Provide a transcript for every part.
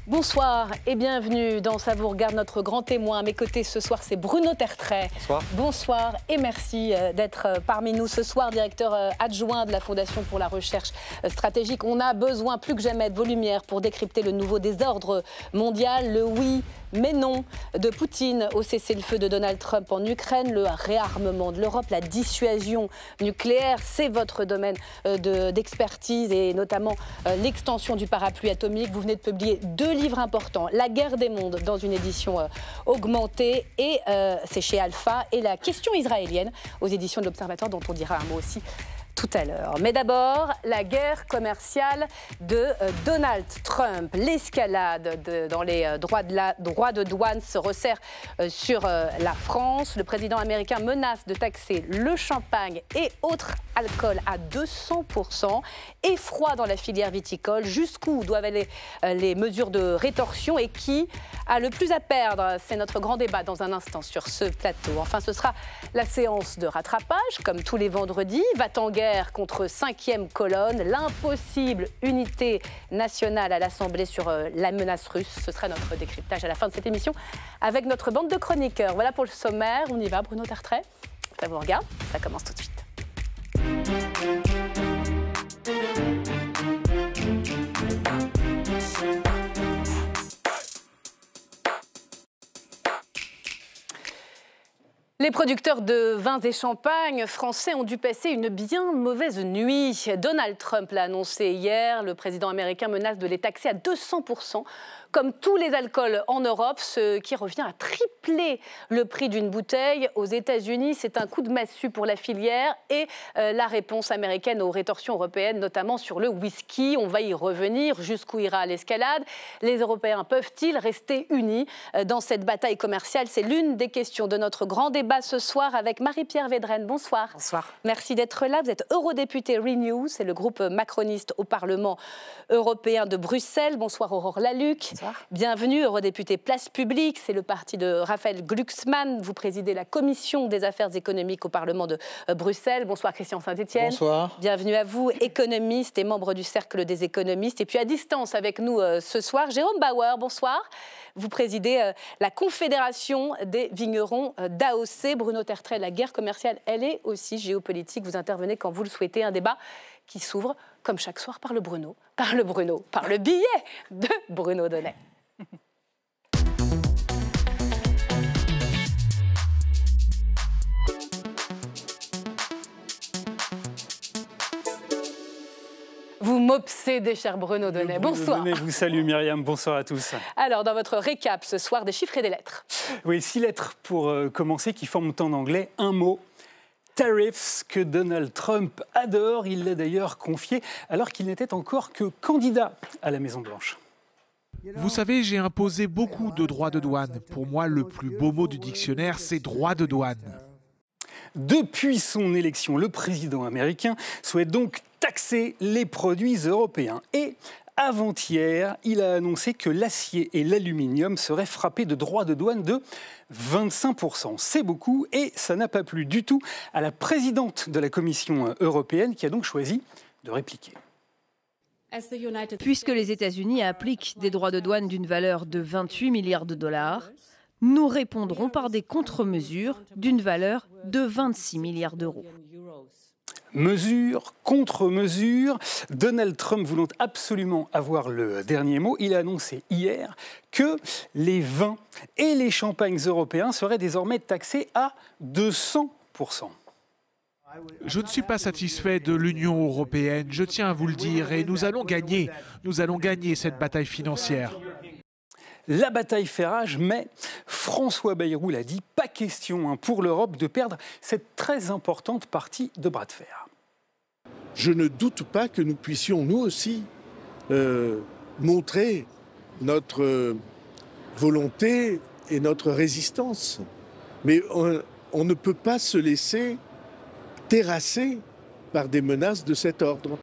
Bonsoir et bienvenue dans Ça vous regarde, notre grand témoin. À mes côtés ce soir, c'est Bruno Tertrais. Bonsoir. Bonsoir et merci d'être parmi nous ce soir, directeur adjoint de la Fondation pour la recherche stratégique. On a besoin plus que jamais de vos lumières pour décrypter le nouveau désordre mondial, le oui mais non de Poutine au cessez-le-feu de Donald Trump en Ukraine, le réarmement de l'Europe, la dissuasion nucléaire. C'est votre domaine d'expertise et notamment l'extension du parapluie atomique. Vous venez de publier 2 livres importants, La guerre des mondes dans une édition augmentée et c'est chez Alpha, et La question israélienne aux éditions de l'Observateur, dont on dira un mot aussi tout à l'heure. Mais d'abord, la guerre commerciale de Donald Trump. L'escalade dans les droits de douane se resserre sur la France. Le président américain menace de taxer le champagne et autres alcools à 200%. Effroi dans la filière viticole. Jusqu'où doivent aller les mesures de rétorsion et qui a le plus à perdre? C'est notre grand débat dans un instant sur ce plateau. Enfin, ce sera la séance de rattrapage, comme tous les vendredis. Va-t-en guerre contre 5e colonne, l'impossible unité nationale à l'Assemblée sur la menace russe. Ce sera notre décryptage à la fin de cette émission avec notre bande de chroniqueurs. Voilà pour le sommaire. On y va, Bruno Tertrais. Ça vous regarde, ça commence tout de suite. Les producteurs de vins et champagnes français ont dû passer une bien mauvaise nuit. Donald Trump l'a annoncé hier. Le président américain menace de les taxer à 200%, comme tous les alcools en Europe, ce qui revient à tripler le prix d'une bouteille. Aux États-Unis, c'est un coup de massue pour la filière et la réponse américaine aux rétorsions européennes, notamment sur le whisky. On va y revenir. Jusqu'où ira l'escalade? Les Européens peuvent-ils rester unis dans cette bataille commerciale? C'est l'une des questions de notre grand débat ce soir avec Marie-Pierre Védrenne. Bonsoir. Bonsoir. Merci d'être là. Vous êtes eurodéputée Renew, c'est le groupe macroniste au Parlement européen de Bruxelles. Bonsoir Aurore Lalucq. Bonsoir. Bienvenue, eurodéputée Place Publique, c'est le parti de Raphaël Glucksmann. Vous présidez la commission des affaires économiques au Parlement de Bruxelles. Bonsoir Christian Saint-Etienne. Bonsoir. Bienvenue à vous, économiste et membre du Cercle des économistes. Et puis à distance avec nous ce soir, Jérôme Bauer. Bonsoir. Vous présidez la Confédération des vignerons d'AOC. Bruno Tertrais, la guerre commerciale, elle est aussi géopolitique. Vous intervenez quand vous le souhaitez. Un débat qui s'ouvre, comme chaque soir, par le billet de Bruno Donnet. Vous m'obsédez, cher Bruno Donnet. Bonsoir. Bruno Donnet vous salue, Myriam. Bonsoir à tous. Alors, dans votre récap ce soir, des chiffres et des lettres. Oui, 6 lettres pour commencer, qui forment en anglais un mot. Tariffs, que Donald Trump adore. Il l'a d'ailleurs confié alors qu'il n'était encore que candidat à la Maison-Blanche. Vous savez, j'ai imposé beaucoup de droits de douane. Pour moi, le plus beau mot du dictionnaire, c'est droit de douane. Depuis son élection, le président américain souhaite donc taxer les produits européens. Et avant-hier, il a annoncé que l'acier et l'aluminium seraient frappés de droits de douane de 25%. C'est beaucoup et ça n'a pas plu du tout à la présidente de la Commission européenne qui a donc choisi de répliquer. Puisque les États-Unis appliquent des droits de douane d'une valeur de 28 milliards de dollars, nous répondrons par des contre-mesures d'une valeur de 26 milliards d'euros. Mesure, contre-mesure, Donald Trump voulant absolument avoir le dernier mot, il a annoncé hier que les vins et les champagnes européens seraient désormais taxés à 200%. Je ne suis pas satisfait de l'Union européenne, je tiens à vous le dire, et nous allons gagner cette bataille financière. La bataille fait rage, mais François Bayrou l'a dit, pas question pour l'Europe de perdre cette très importante partie de bras de fer. Je ne doute pas que nous puissions, nous aussi, montrer notre volonté et notre résistance. Mais on ne peut pas se laisser terrasser par des menaces de cet ordre.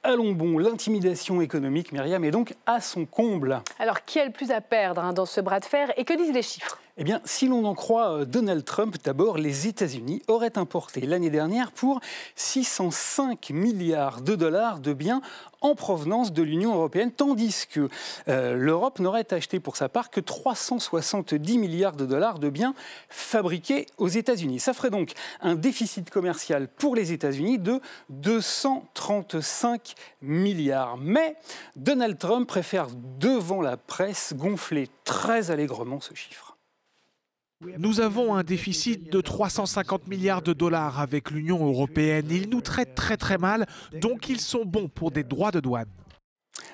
Allons bon, l'intimidation économique, Myriam, est donc à son comble. Alors, qui a le plus à perdre dans ce bras de fer et que disent les chiffres ? Eh bien, si l'on en croit Donald Trump, d'abord, les États-Unis auraient importé l'année dernière pour 605 milliards de dollars de biens en provenance de l'Union européenne, tandis que l'Europe n'aurait acheté pour sa part que 370 milliards de dollars de biens fabriqués aux États-Unis. Ça ferait donc un déficit commercial pour les États-Unis de 235 milliards. Mais Donald Trump préfère, devant la presse, gonfler très allègrement ce chiffre. Nous avons un déficit de 350 milliards de dollars avec l'Union européenne. Ils nous traitent très mal, donc ils sont bons pour des droits de douane.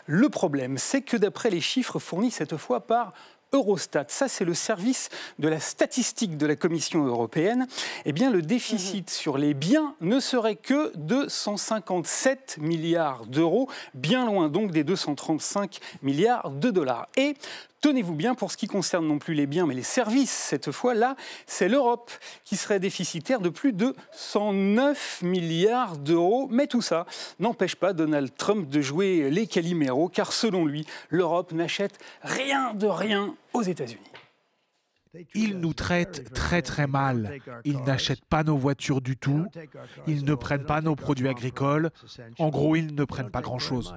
Le problème, c'est que d'après les chiffres fournis cette fois par Eurostat, ça c'est le service de la statistique de la Commission européenne, eh bien le déficit sur les biens ne serait que de 157 milliards d'euros, bien loin donc des 235 milliards de dollars. Et tenez-vous bien, pour ce qui concerne non plus les biens, mais les services, cette fois-là, c'est l'Europe qui serait déficitaire de plus de 109 milliards d'euros. Mais tout ça n'empêche pas Donald Trump de jouer les Calimero, car selon lui, l'Europe n'achète rien de rien aux États-Unis. Ils nous traitent très mal. Ils n'achètent pas nos voitures du tout. Ils ne prennent pas nos produits agricoles. En gros, ils ne prennent pas grand-chose.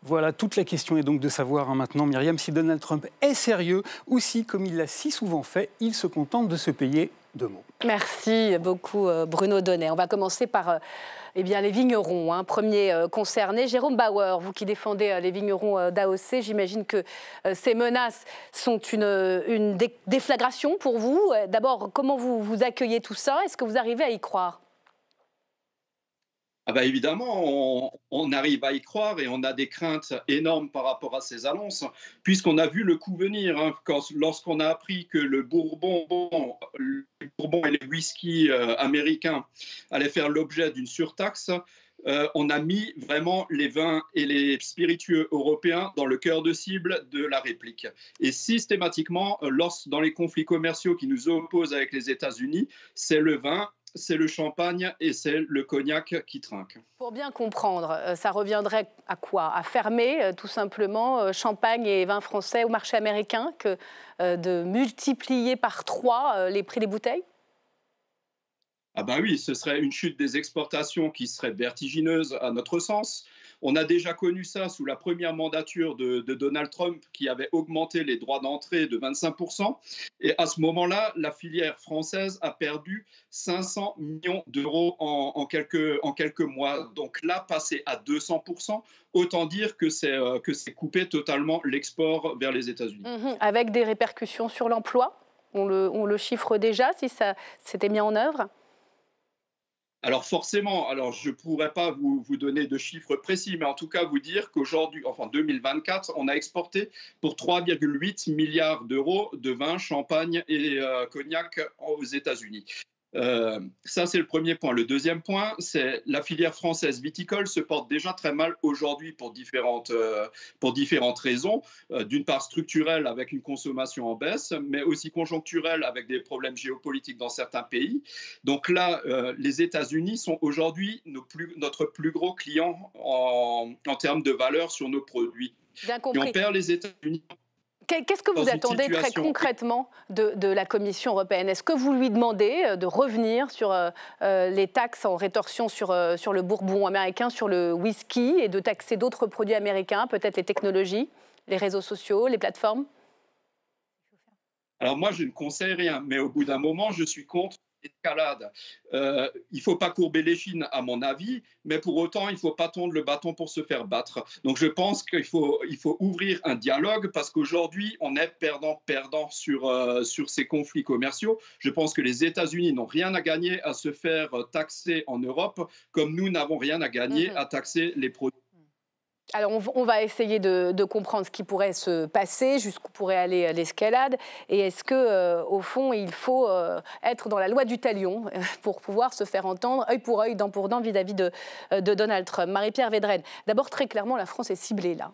Voilà, toute la question est donc de savoir maintenant, Myriam, si Donald Trump est sérieux ou si, comme il l'a si souvent fait, il se contente de se payer de mots. Merci beaucoup Bruno Donnet. On va commencer par les vignerons, premier concerné. Jérôme Bauer, vous qui défendez les vignerons d'AOC, j'imagine que ces menaces sont une déflagration pour vous. D'abord, comment vous accueillez tout ça? Est-ce que vous arrivez à y croire? Ah bah évidemment, on arrive à y croire et on a des craintes énormes par rapport à ces annonces, puisqu'on a vu le coup venir. Lorsqu'on a appris que le bourbon et les whisky américains allaient faire l'objet d'une surtaxe, on a mis vraiment les vins et les spiritueux européens dans le cœur de cible de la réplique. Et systématiquement, dans les conflits commerciaux qui nous opposent avec les États-Unis, c'est le vin, c'est le champagne et c'est le cognac qui trinque. Pour bien comprendre, ça reviendrait à quoi? À fermer tout simplement champagne et vin français au marché américain, que de multiplier par 3 les prix des bouteilles? Ah ben oui, ce serait une chute des exportations qui serait vertigineuse à notre sens. On a déjà connu ça sous la première mandature de Donald Trump qui avait augmenté les droits d'entrée de 25%. Et à ce moment-là, la filière française a perdu 500 millions d'euros en quelques mois. Donc là, passer à 200%, autant dire que c'est couper totalement l'export vers les États-Unis. Avec des répercussions sur l'emploi, on le chiffre déjà, si ça s'était mis en œuvre? Alors forcément, je ne pourrais pas vous donner de chiffres précis, mais en tout cas vous dire qu'aujourd'hui, 2024, on a exporté pour 3,8 milliards d'euros de vin, champagne et cognac aux États-Unis. Ça, c'est le premier point. Le deuxième point, c'est la filière française viticole se porte déjà très mal aujourd'hui pour différentes raisons. D'une part structurelle avec une consommation en baisse, mais aussi conjoncturelle avec des problèmes géopolitiques dans certains pays. Donc là, les États-Unis sont aujourd'hui notre plus gros client en termes de valeur sur nos produits. Bien compris. Et on perd les États-Unis. Qu'est-ce que vous attendez très concrètement de la Commission européenne? Est-ce que vous lui demandez de revenir sur les taxes en rétorsion sur le bourbon américain, sur le whisky, et de taxer d'autres produits américains, peut-être les technologies, les réseaux sociaux, les plateformes? Alors moi, je ne conseille rien, mais au bout d'un moment, je suis contre l'escalade. Il ne faut pas courber l'échine, à mon avis, mais pour autant, il ne faut pas tondre le bâton pour se faire battre. Donc je pense qu'il faut ouvrir un dialogue, parce qu'aujourd'hui, on est perdant-perdant sur ces conflits commerciaux. Je pense que les États-Unis n'ont rien à gagner à se faire taxer en Europe, comme nous n'avons rien à gagner à taxer les produits. Alors, on va essayer de comprendre ce qui pourrait se passer, jusqu'où pourrait aller l'escalade. Et est-ce qu'au fond, il faut être dans la loi du talion pour pouvoir se faire entendre œil pour œil, dent pour dent vis-à-vis de Donald Trump? Marie-Pierre Védrenne, d'abord, très clairement, la France est ciblée là.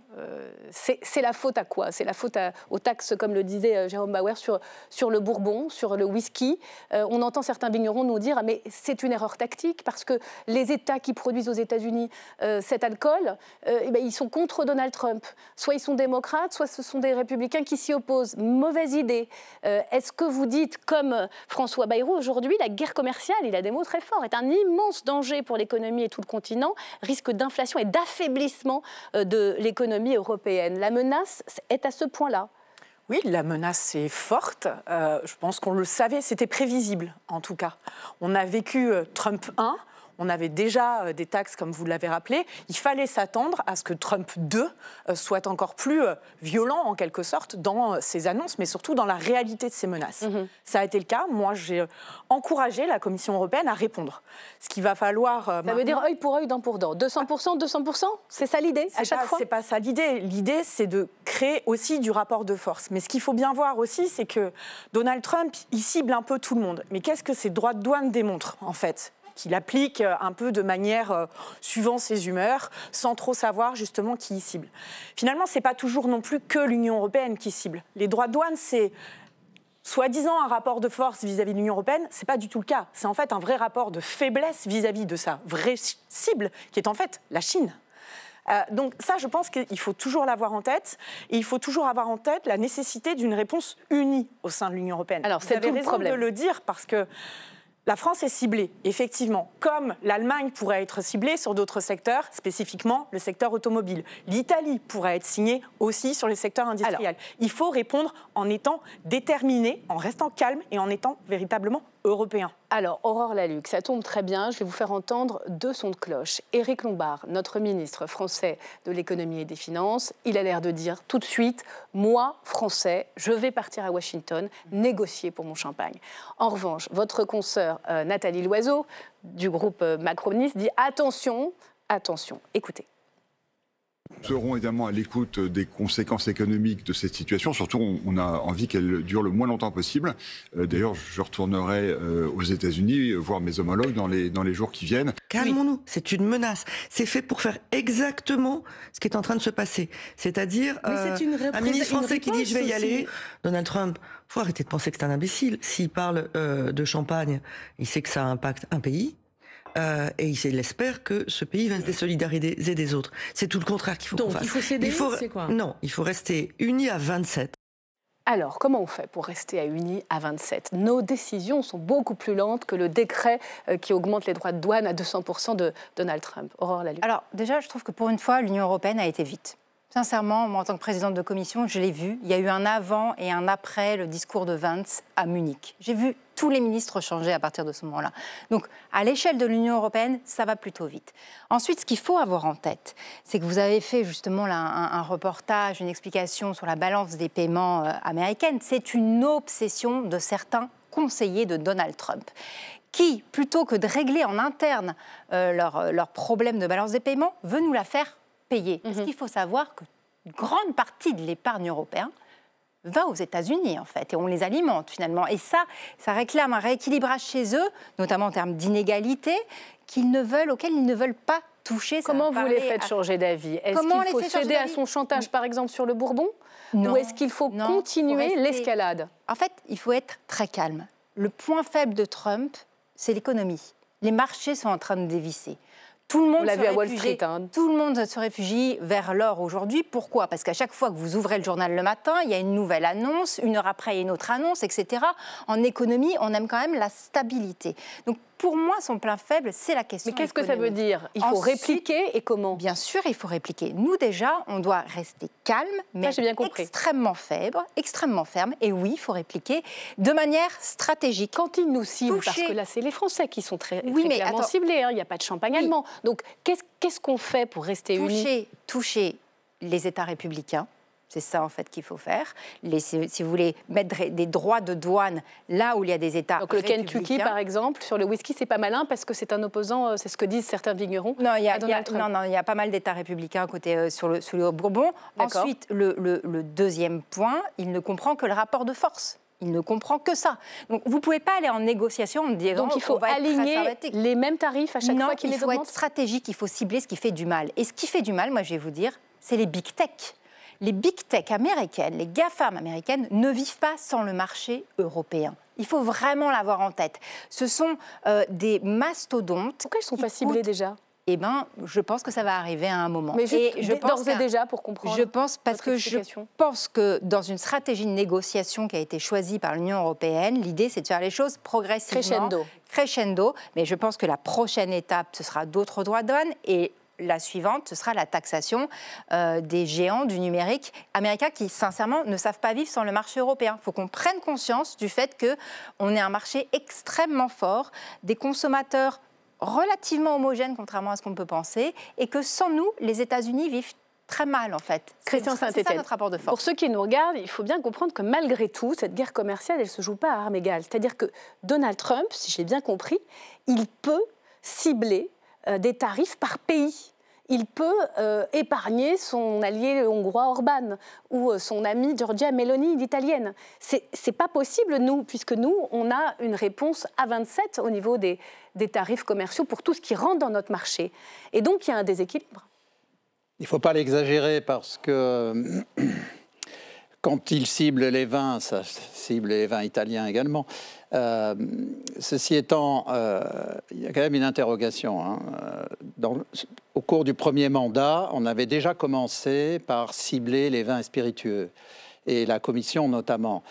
C'est la faute à quoi? C'est la faute aux taxes, comme le disait Jérôme Bauer, sur le bourbon, sur le whisky. On entend certains vignerons nous dire mais c'est une erreur tactique, parce que les États qui produisent aux États-Unis cet alcool, ils sont contre Donald Trump. Soit ils sont démocrates, soit ce sont des républicains qui s'y opposent. Mauvaise idée. Est-ce que vous dites, comme François Bayrou, aujourd'hui, la guerre commerciale, il a des mots très forts, est un immense danger pour l'économie et tout le continent, risque d'inflation et d'affaiblissement de l'économie européenne. La menace est à ce point-là. Oui, la menace est forte. Je pense qu'on le savait, c'était prévisible en tout cas. On a vécu Trump 1. On avait déjà des taxes, comme vous l'avez rappelé. Il fallait s'attendre à ce que Trump 2 soit encore plus violent, en quelque sorte, dans ses annonces, mais surtout dans la réalité de ses menaces. Ça a été le cas. Moi, j'ai encouragé la Commission européenne à répondre. Ce qu'il va falloir... Ça veut dire œil pour œil, dent pour dent. 200%, 200%, c'est ça l'idée, à chaque fois? C'est pas ça l'idée. L'idée, c'est de créer aussi du rapport de force. Mais ce qu'il faut bien voir aussi, c'est que Donald Trump, il cible un peu tout le monde. Mais qu'est-ce que ces droits de douane démontrent, en fait ? Qu'il applique un peu de manière suivant ses humeurs, sans trop savoir justement qui il cible. Finalement, ce n'est pas toujours non plus que l'Union européenne qui cible. Les droits de douane, c'est soi-disant un rapport de force vis-à-vis de l'Union européenne, ce n'est pas du tout le cas. C'est en fait un vrai rapport de faiblesse vis-à-vis de sa vraie cible, qui est en fait la Chine. Donc ça, je pense qu'il faut toujours l'avoir en tête. Et il faut toujours avoir en tête la nécessité d'une réponse unie au sein de l'Union européenne. Alors, c'est tout le problème de le dire parce que la France est ciblée, effectivement, comme l'Allemagne pourrait être ciblée sur d'autres secteurs, spécifiquement le secteur automobile. L'Italie pourrait être signée aussi sur les secteurs industriels. Il faut répondre en étant déterminé, en restant calme et en étant véritablement européen. Alors, Aurore Lalucq, ça tombe très bien. Je vais vous faire entendre deux sons de cloche. Éric Lombard, notre ministre français de l'économie et des finances, il a l'air de dire tout de suite, moi, Français, je vais partir à Washington négocier pour mon champagne. En revanche, votre consoeur Nathalie Loiseau, du groupe macroniste, dit attention, attention, écoutez. Nous serons évidemment à l'écoute des conséquences économiques de cette situation. Surtout, on a envie qu'elle dure le moins longtemps possible. D'ailleurs, je retournerai aux États-Unis voir mes homologues dans les jours qui viennent. Calmons-nous, c'est une menace. C'est fait pour faire exactement ce qui est en train de se passer. C'est-à-dire un ministre français qui dit « je vais y aller ». Donald Trump, il faut arrêter de penser que c'est un imbécile. S'il parle de champagne, il sait que ça impacte un pays. Et il espère que ce pays va se désolidariser des autres. C'est tout le contraire qu'il faut qu'on fasse. Donc il faut céder, c'est quoi? Non, il faut rester unis à 27. Alors, comment on fait pour rester unis à 27 ? Nos décisions sont beaucoup plus lentes que le décret qui augmente les droits de douane à 200% de Donald Trump. Aurore Lalucq. Alors, déjà, je trouve que pour une fois, l'Union européenne a été vite. Sincèrement, moi, en tant que présidente de commission, je l'ai vu. Il y a eu un avant et un après le discours de Vance à Munich. J'ai vu tous les ministres changer à partir de ce moment-là. Donc, à l'échelle de l'Union européenne, ça va plutôt vite. Ensuite, ce qu'il faut avoir en tête, c'est que vous avez fait justement là, un reportage, une explication sur la balance des paiements américaine. C'est une obsession de certains conseillers de Donald Trump qui, plutôt que de régler en interne leur problème de balance des paiements, veut nous la faire payer. Parce qu'il faut savoir qu'une grande partie de l'épargne européenne va aux États-Unis, en fait, et on les alimente, finalement. Et ça réclame un rééquilibrage chez eux, notamment en termes d'inégalité, auxquels ils ne veulent pas toucher. Comment vous les faites changer d'avis? Est-ce qu'il faut céder à son chantage, par exemple, sur le Bourbon? Non. Ou est-ce qu'il faut continuer l'escalade? En fait, il faut être très calme. Le point faible de Trump, c'est l'économie. Les marchés sont en train de dévisser. Tout le monde l'a vu à Wall Street. Tout le monde se réfugie vers l'or aujourd'hui. Pourquoi? Parce qu'à chaque fois que vous ouvrez le journal le matin, il y a une nouvelle annonce, une heure après, il y a une autre annonce, etc. En économie, on aime quand même la stabilité. Donc, pour moi, son plein faible, c'est la question. Mais qu'est-ce que ça veut dire? Il faut répliquer et comment? Bien sûr, il faut répliquer. Nous, déjà, on doit rester calme, mais extrêmement ferme. Et oui, il faut répliquer de manière stratégique. Quand ils nous ciblent, parce que là, c'est les Français qui sont très clairement ciblés. Il n'y a pas de champagne allemand. Donc, qu'est-ce qu'on fait pour rester unis? Toucher les États républicains. C'est ça, en fait, qu'il faut faire. Si vous voulez mettre des droits de douane là où il y a des États républicains. Donc le Kentucky, par exemple, sur le whisky, c'est pas malin parce que c'est un opposant, c'est ce que disent certains vignerons. Non, il y a pas mal d'États républicains sous le Bourbon. Ensuite, le deuxième point, il ne comprend que le rapport de force. Il ne comprend que ça. Donc, vous ne pouvez pas aller en négociation en disant... Donc, il faut aligner les mêmes tarifs à chaque fois qu'il les augmente. Il faut être stratégique, il faut cibler ce qui fait du mal. Et ce qui fait du mal, moi, je vais vous dire, c'est les big tech. Les big tech américaines, les GAFAM américaines ne vivent pas sans le marché européen. Il faut vraiment l'avoir en tête. Ce sont des mastodontes. Pourquoi elles ne sont pas ciblées déjà? eh ben, je pense que ça va arriver à un moment. Mais d'ores et déjà, pour comprendre. Je pense, parce que je pense que dans une stratégie de négociation qui a été choisie par l'Union européenne, l'idée, c'est de faire les choses progressivement. Crescendo. Mais je pense que la prochaine étape, ce sera d'autres droits de douane et la suivante, ce sera la taxation des géants du numérique américain qui, sincèrement, ne savent pas vivre sans le marché européen. Il faut qu'on prenne conscience du fait qu'on est un marché extrêmement fort, des consommateurs relativement homogène, contrairement à ce qu'on peut penser, et que sans nous, les États-Unis vivent très mal, en fait. Christian Saint-Étienne, c'est ça notre rapport de force. Pour ceux qui nous regardent, il faut bien comprendre que malgré tout, cette guerre commerciale, elle ne se joue pas à armes égales. C'est-à-dire que Donald Trump, si j'ai bien compris, il peut cibler des tarifs par pays. Il peut épargner son allié hongrois Orban ou son amie Giorgia Meloni l'italienne. C'est pas possible, nous, puisque nous, on a une réponse à 27 au niveau des tarifs commerciaux pour tout ce qui rentre dans notre marché. Et donc, il y a un déséquilibre. Il ne faut pas l'exagérer parce que quand il cible les vins, ça cible les vins italiens également. Ceci étant, il y a quand même une interrogation. Hein. Au cours du premier mandat, on avait déjà commencé par cibler les vins spiritueux, et la Commission notamment.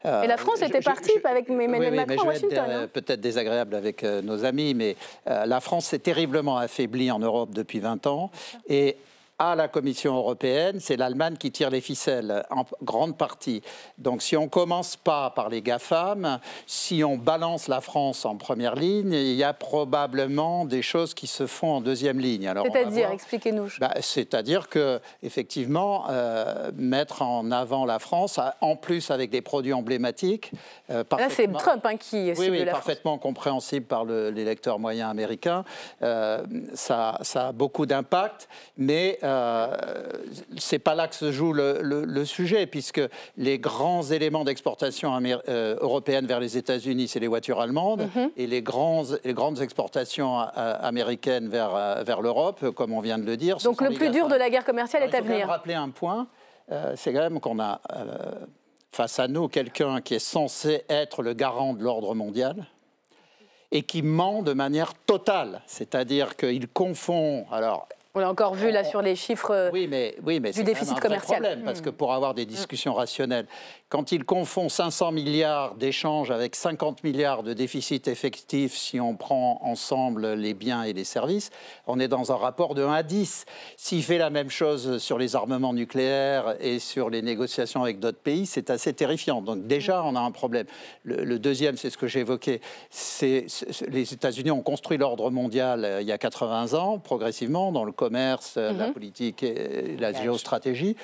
Et la France était partie avec Emmanuel Macron à Washington. Je vais être peut-être désagréable avec nos amis, mais la France s'est terriblement affaiblie en Europe depuis 20 ans. Et à la Commission européenne, c'est l'Allemagne qui tire les ficelles, en grande partie. Donc si on ne commence pas par les GAFAM, si on balance la France en première ligne, il y a probablement des choses qui se font en deuxième ligne. C'est-à-dire, expliquez-nous. C'est-à-dire qu'effectivement, mettre en avant la France, en plus avec des produits emblématiques. Là, c'est Trump qui cible la parfaitement compréhensible par l'électeur moyen américain. Ça a beaucoup d'impact, mais c'est pas là que se joue le sujet, puisque les grands éléments d'exportation européenne vers les États-Unis, c'est les voitures allemandes, et les grandes exportations américaines vers l'Europe, comme on vient de le dire. Donc le plus dur de la guerre commerciale est à venir. Je voudrais rappeler un point, c'est quand même qu'on a face à nous quelqu'un qui est censé être le garant de l'ordre mondial et qui ment de manière totale, c'est-à-dire qu'il confond... On l'a encore vu là sur les chiffres du déficit commercial. Problème, parce que pour avoir des discussions rationnelles, quand il confond 500 milliards d'échanges avec 50 milliards de déficit effectif, si on prend ensemble les biens et les services, on est dans un rapport de 1 à 10. S'il fait la même chose sur les armements nucléaires et sur les négociations avec d'autres pays, c'est assez terrifiant. Donc déjà, on a un problème. Le deuxième, c'est ce que j'évoquais, les États-Unis ont construit l'ordre mondial il y a 80 ans, progressivement, dans le commerce, la politique et la géostratégie.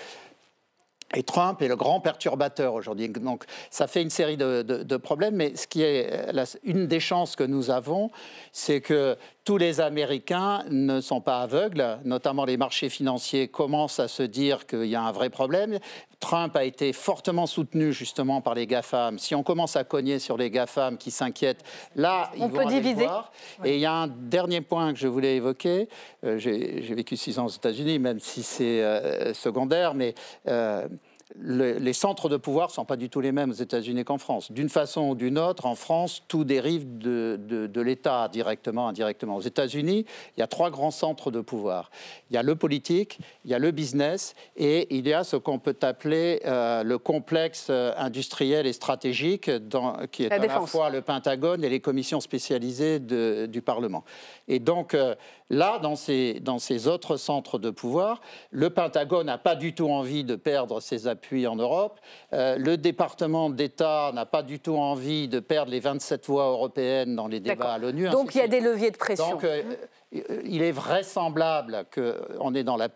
Et Trump est le grand perturbateur aujourd'hui. Donc, ça fait une série de problèmes. Mais ce qui est une des chances que nous avons, c'est que tous les Américains ne sont pas aveugles, notamment les marchés financiers commencent à se dire qu'il y a un vrai problème. Trump a été fortement soutenu justement par les GAFAM. Si on commence à cogner sur les GAFAM qui s'inquiètent, là, ils vont aller voir. Et il y a un dernier point que je voulais évoquer. J'ai vécu 6 ans aux États-Unis, même si c'est secondaire, mais... les centres de pouvoir ne sont pas du tout les mêmes aux États-Unis qu'en France. D'une façon ou d'une autre, en France, tout dérive de l'État, directement, indirectement. Aux États-Unis, il y a 3 grands centres de pouvoir. Il y a le politique, il y a le business et il y a ce qu'on peut appeler le complexe industriel et stratégique, qui est à la fois le Pentagone et les commissions spécialisées du Parlement. Et donc, là, dans ces autres centres de pouvoir, le Pentagone n'a pas du tout envie de perdre ses appuis en Europe. Le département d'État n'a pas du tout envie de perdre les 27 voix européennes dans les débats à l'ONU. Donc, il y a des leviers de pression. Donc, il est vraisemblable qu'on est dans le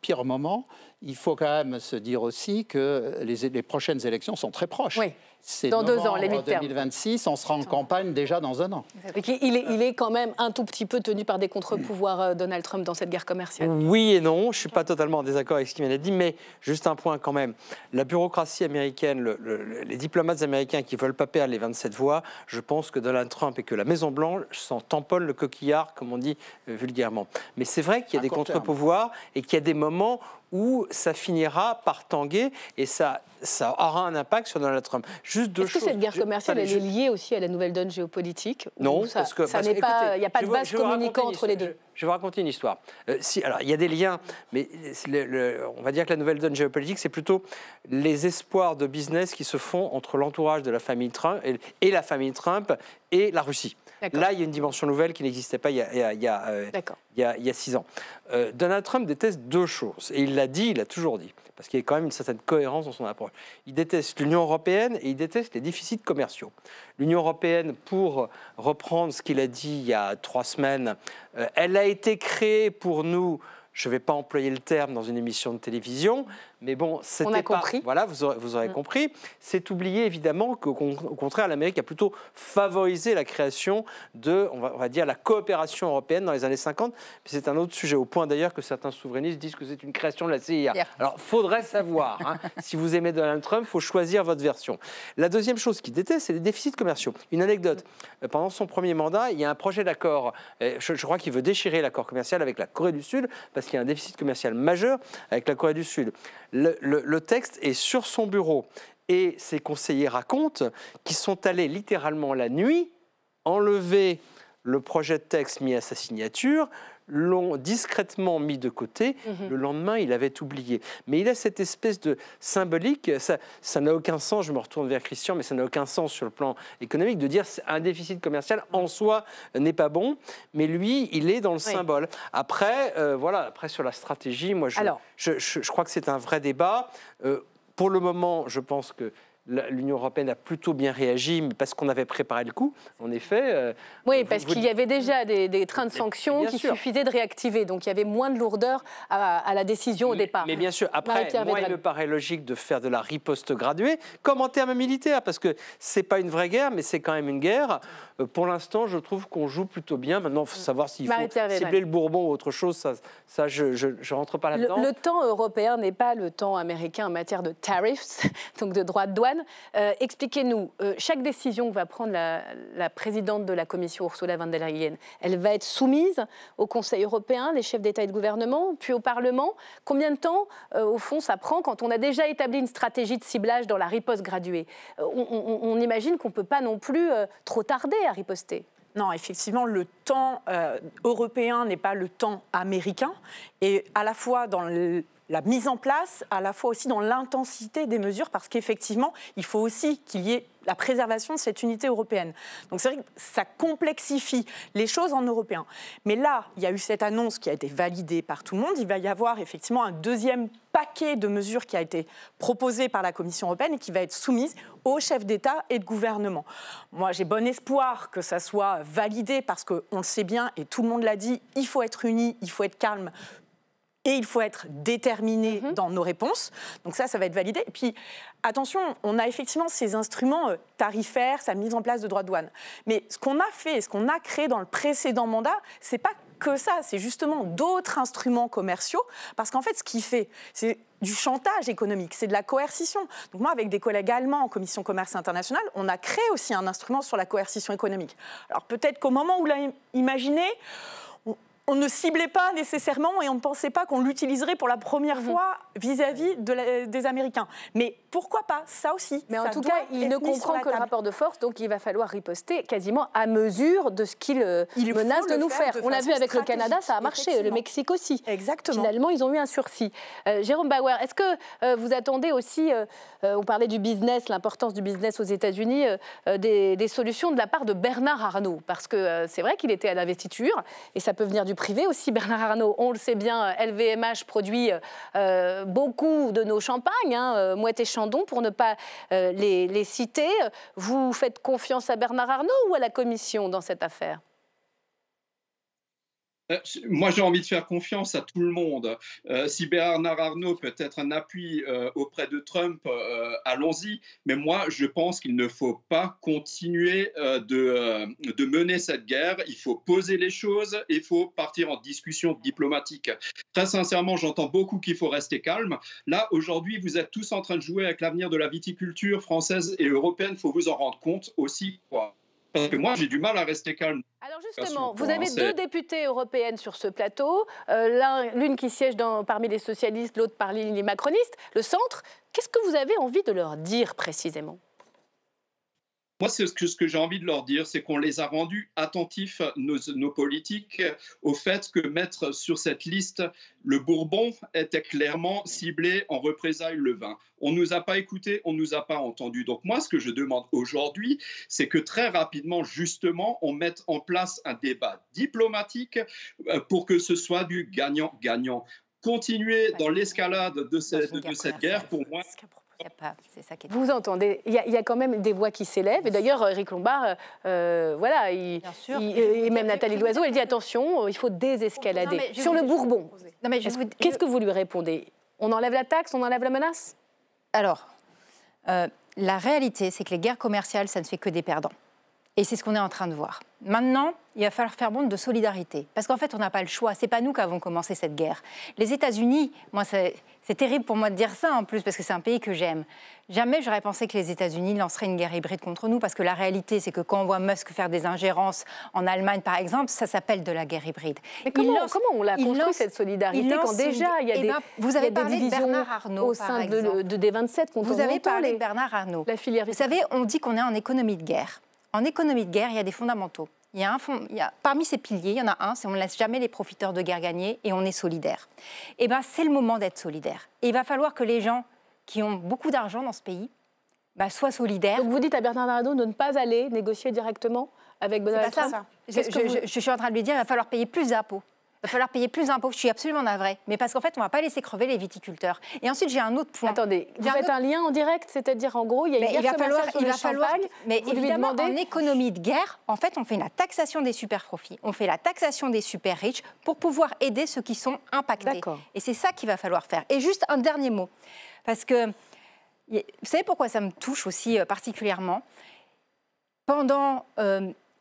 pire moment. Il faut quand même se dire aussi que les prochaines élections sont très proches. Oui. C'est dans 2 ans, les midterms. 2026, on sera en campagne déjà dans 1 an. Il est quand même un tout petit peu tenu par des contre-pouvoirs, Donald Trump, dans cette guerre commerciale. Oui et non, je ne suis pas totalement en désaccord avec ce qu'il vient de dire, mais juste un point quand même. La bureaucratie américaine, les diplomates américains qui ne veulent pas perdre les 27 voix, je pense que Donald Trump et que la Maison-Blanche s'en tamponnent le coquillard, comme on dit vulgairement. Mais c'est vrai qu'il y a des contre-pouvoirs et qu'il y a des moments où ça finira par tanguer et ça aura un impact sur Donald Trump. Juste deux choses. Est-ce que cette guerre commerciale elle est liée aussi à la nouvelle donne géopolitique? Non, parce que il n'y a pas de base communicante entre les deux. Je vais vous raconter une histoire. Alors, il y a des liens, mais on va dire que la nouvelle donne géopolitique, c'est plutôt les espoirs de business qui se font entre l'entourage de la famille Trump et la famille Trump et la Russie. Là, il y a une dimension nouvelle qui n'existait pas il y a 6 ans. Donald Trump déteste deux choses, et il l'a dit, il l'a toujours dit, parce qu'il y a quand même une certaine cohérence dans son approche. Il déteste l'Union européenne et il déteste les déficits commerciaux. L'Union européenne, pour reprendre ce qu'il a dit il y a 3 semaines, elle a été créée pour nous. Je ne vais pas employer le terme dans une émission de télévision, mais bon, c'était pas... compris. Voilà, vous aurez compris. C'est oublier évidemment qu'au contraire, l'Amérique a plutôt favorisé la création de, on va dire, la coopération européenne dans les années 50. C'est un autre sujet, au point d'ailleurs que certains souverainistes disent que c'est une création de la CIA. Alors, il faudrait savoir, si vous aimez Donald Trump, il faut choisir votre version. La deuxième chose qu'il déteste, c'est les déficits commerciaux. Une anecdote, pendant son premier mandat, il y a un projet d'accord, je crois qu'il veut déchirer l'accord commercial avec la Corée du Sud, parce qu'il y a un déficit commercial majeur avec la Corée du Sud. Le texte est sur son bureau et ses conseillers racontent qu'ils sont allés littéralement la nuit enlever le projet de texte mis à sa signature, l'ont discrètement mis de côté. Le lendemain, il avait oublié. Mais il a cette espèce de symbolique, ça n'a aucun sens, je me retourne vers Christian, mais ça n'a aucun sens sur le plan économique de dire qu'un déficit commercial en soi n'est pas bon, mais lui, il est dans le symbole. Après, après sur la stratégie, moi, je crois que c'est un vrai débat. Pour le moment, je pense que l'Union européenne a plutôt bien réagi, mais parce qu'on avait préparé le coup, en effet. Oui, parce qu'il y avait déjà des trains de sanctions qui suffisaient de réactiver. Donc il y avait moins de lourdeur à la décision au départ. Mais bien sûr, après, moi, il me paraît logique de faire de la riposte graduée, comme en termes militaires, parce que ce n'est pas une vraie guerre, mais c'est quand même une guerre. Pour l'instant, je trouve qu'on joue plutôt bien. Maintenant, il faut savoir s'il faut cibler le Bourbon ou autre chose. Ça je ne rentre pas là-dedans. Le temps européen n'est pas le temps américain en matière de tariffs, donc de droits de douane. Expliquez-nous, chaque décision que va prendre la présidente de la Commission, Ursula von der Leyen, elle va être soumise au Conseil européen, les chefs d'État et de gouvernement, puis au Parlement. Combien de temps, au fond, ça prend quand on a déjà établi une stratégie de ciblage dans la riposte graduée? On imagine qu'on ne peut pas non plus trop tarder à riposter. Non, effectivement, le temps européen n'est pas le temps américain. Et à la fois dans la mise en place, à la fois aussi dans l'intensité des mesures, parce qu'effectivement, il faut aussi qu'il y ait la préservation de cette unité européenne. Donc c'est vrai que ça complexifie les choses en européen. Mais là, il y a eu cette annonce qui a été validée par tout le monde. Il va y avoir effectivement un deuxième paquet de mesures qui a été proposé par la Commission européenne et qui va être soumise aux chefs d'État et de gouvernement. Moi, j'ai bon espoir que ça soit validé parce qu'on le sait bien et tout le monde l'a dit, il faut être unis, il faut être calme. Et il faut être déterminé dans nos réponses. Donc ça va être validé. Et puis, attention, on a effectivement ces instruments tarifaires, sa mise en place de droits de douane. Mais ce qu'on a fait, ce qu'on a créé dans le précédent mandat, c'est pas que ça, c'est justement d'autres instruments commerciaux. Parce qu'en fait, ce qu'il fait, c'est du chantage économique, c'est de la coercition. Donc moi, avec des collègues allemands en commission commerce internationale, on a créé aussi un instrument sur la coercition économique. Alors peut-être qu'au moment où l'a imaginé, on ne ciblait pas nécessairement et on ne pensait pas qu'on l'utiliserait pour la première fois vis-à-vis des Américains. Mais pourquoi pas? Ça aussi. Mais en tout cas, il ne comprend que le rapport de force, donc il va falloir riposter quasiment à mesure de ce qu'il menace de nous faire. On l'a vu avec le Canada, ça a marché, le Mexique aussi. Exactement. Finalement, ils ont eu un sursis. Jérôme Bauer, est-ce que vous attendez aussi, on parlait du business, l'importance du business aux États-Unis, des solutions de la part de Bernard Arnault? Parce que c'est vrai qu'il était à l'investiture et ça peut venir du privé aussi, Bernard Arnault. On le sait bien, LVMH produit beaucoup de nos champagnes, Moët et Chandon, pour ne pas les citer. Vous faites confiance à Bernard Arnault ou à la Commission dans cette affaire? Moi, j'ai envie de faire confiance à tout le monde. Si Bernard Arnault peut être un appui auprès de Trump, allons-y. Mais moi, je pense qu'il ne faut pas continuer de mener cette guerre. Il faut poser les choses et il faut partir en discussion diplomatique. Très sincèrement, j'entends beaucoup qu'il faut rester calme. Là, aujourd'hui, vous êtes tous en train de jouer avec l'avenir de la viticulture française et européenne. Il faut vous en rendre compte aussi, quoi. Parce que moi, j'ai du mal à rester calme. Alors justement, vous avez deux députées européennes sur ce plateau, l'une qui siège parmi les socialistes, l'autre parmi les macronistes, le centre. Qu'est-ce que vous avez envie de leur dire précisément ? Moi, ce que j'ai envie de leur dire, c'est qu'on les a rendus attentifs, nos politiques, au fait que mettre sur cette liste le Bourbon était clairement ciblé en représailles le vin. On ne nous a pas écoutés, on ne nous a pas entendus. Donc moi, ce que je demande aujourd'hui, c'est que très rapidement, justement, on mette en place un débat diplomatique pour que ce soit du gagnant-gagnant. Continuer dans l'escalade de cette guerre, pour moi... Vous entendez, il y a quand même des voix qui s'élèvent. Et d'ailleurs, Éric Lombard, voilà, et même Nathalie Loiseau, elle dit attention, il faut désescalader. Sur le Bourbon, qu'est-ce que vous lui répondez? On enlève la taxe, on enlève la menace? Alors, la réalité, c'est que les guerres commerciales, ça ne fait que des perdants. Et c'est ce qu'on est en train de voir. Maintenant, il va falloir faire montre de solidarité. Parce qu'en fait, on n'a pas le choix. Ce n'est pas nous qui avons commencé cette guerre. Les États-Unis, moi, c'est terrible pour moi de dire ça en plus, parce que c'est un pays que j'aime. Jamais j'aurais pensé que les États-Unis lanceraient une guerre hybride contre nous, parce que la réalité, c'est que quand on voit Musk faire des ingérences en Allemagne, par exemple, ça s'appelle de la guerre hybride. Mais comment on l'a construit, cette solidarité, quand déjà il y a des divisions au sein des 27 contre Vous avez parlé de Bernard Arnault. La filière. Vous savez, on dit qu'on est en économie de guerre. En économie de guerre, il y a des fondamentaux. Parmi ces piliers, il y en a un, c'est on ne laisse jamais les profiteurs de guerre gagner et on est solidaire. Eh bien, c'est le moment d'être solidaire. Et il va falloir que les gens qui ont beaucoup d'argent dans ce pays soient solidaires. Donc vous dites à Bernard Arnault de ne pas aller négocier directement avec Donald Trump? Je suis en train de lui dire qu'il va falloir payer plus d'impôts. Il va falloir payer plus d'impôts, je suis absolument navrée. Mais parce qu'en fait, on ne va pas laisser crever les viticulteurs. Et ensuite, j'ai un autre point. Attendez, vous faites un lien en direct, c'est-à-dire en gros, il y a une guerre commerciale sur le champagne. Mais évidemment, en économie de guerre, en fait, on fait la taxation des super profits, on fait la taxation des super riches pour pouvoir aider ceux qui sont impactés. Et c'est ça qu'il va falloir faire. Et juste un dernier mot, parce que vous savez pourquoi ça me touche aussi particulièrement?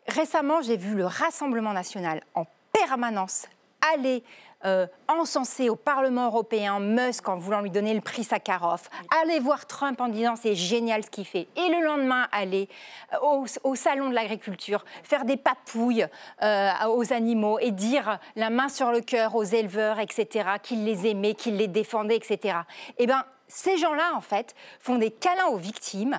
Récemment, j'ai vu le Rassemblement national en permanence aller encenser au Parlement européen Musk en voulant lui donner le prix Sakharov, aller voir Trump en disant c'est génial ce qu'il fait, et le lendemain aller au salon de l'agriculture, faire des papouilles aux animaux et dire la main sur le cœur aux éleveurs, etc., qu'ils les aimaient, qu'ils les défendaient, etc. Eh bien, ces gens-là, en fait, font des câlins aux victimes.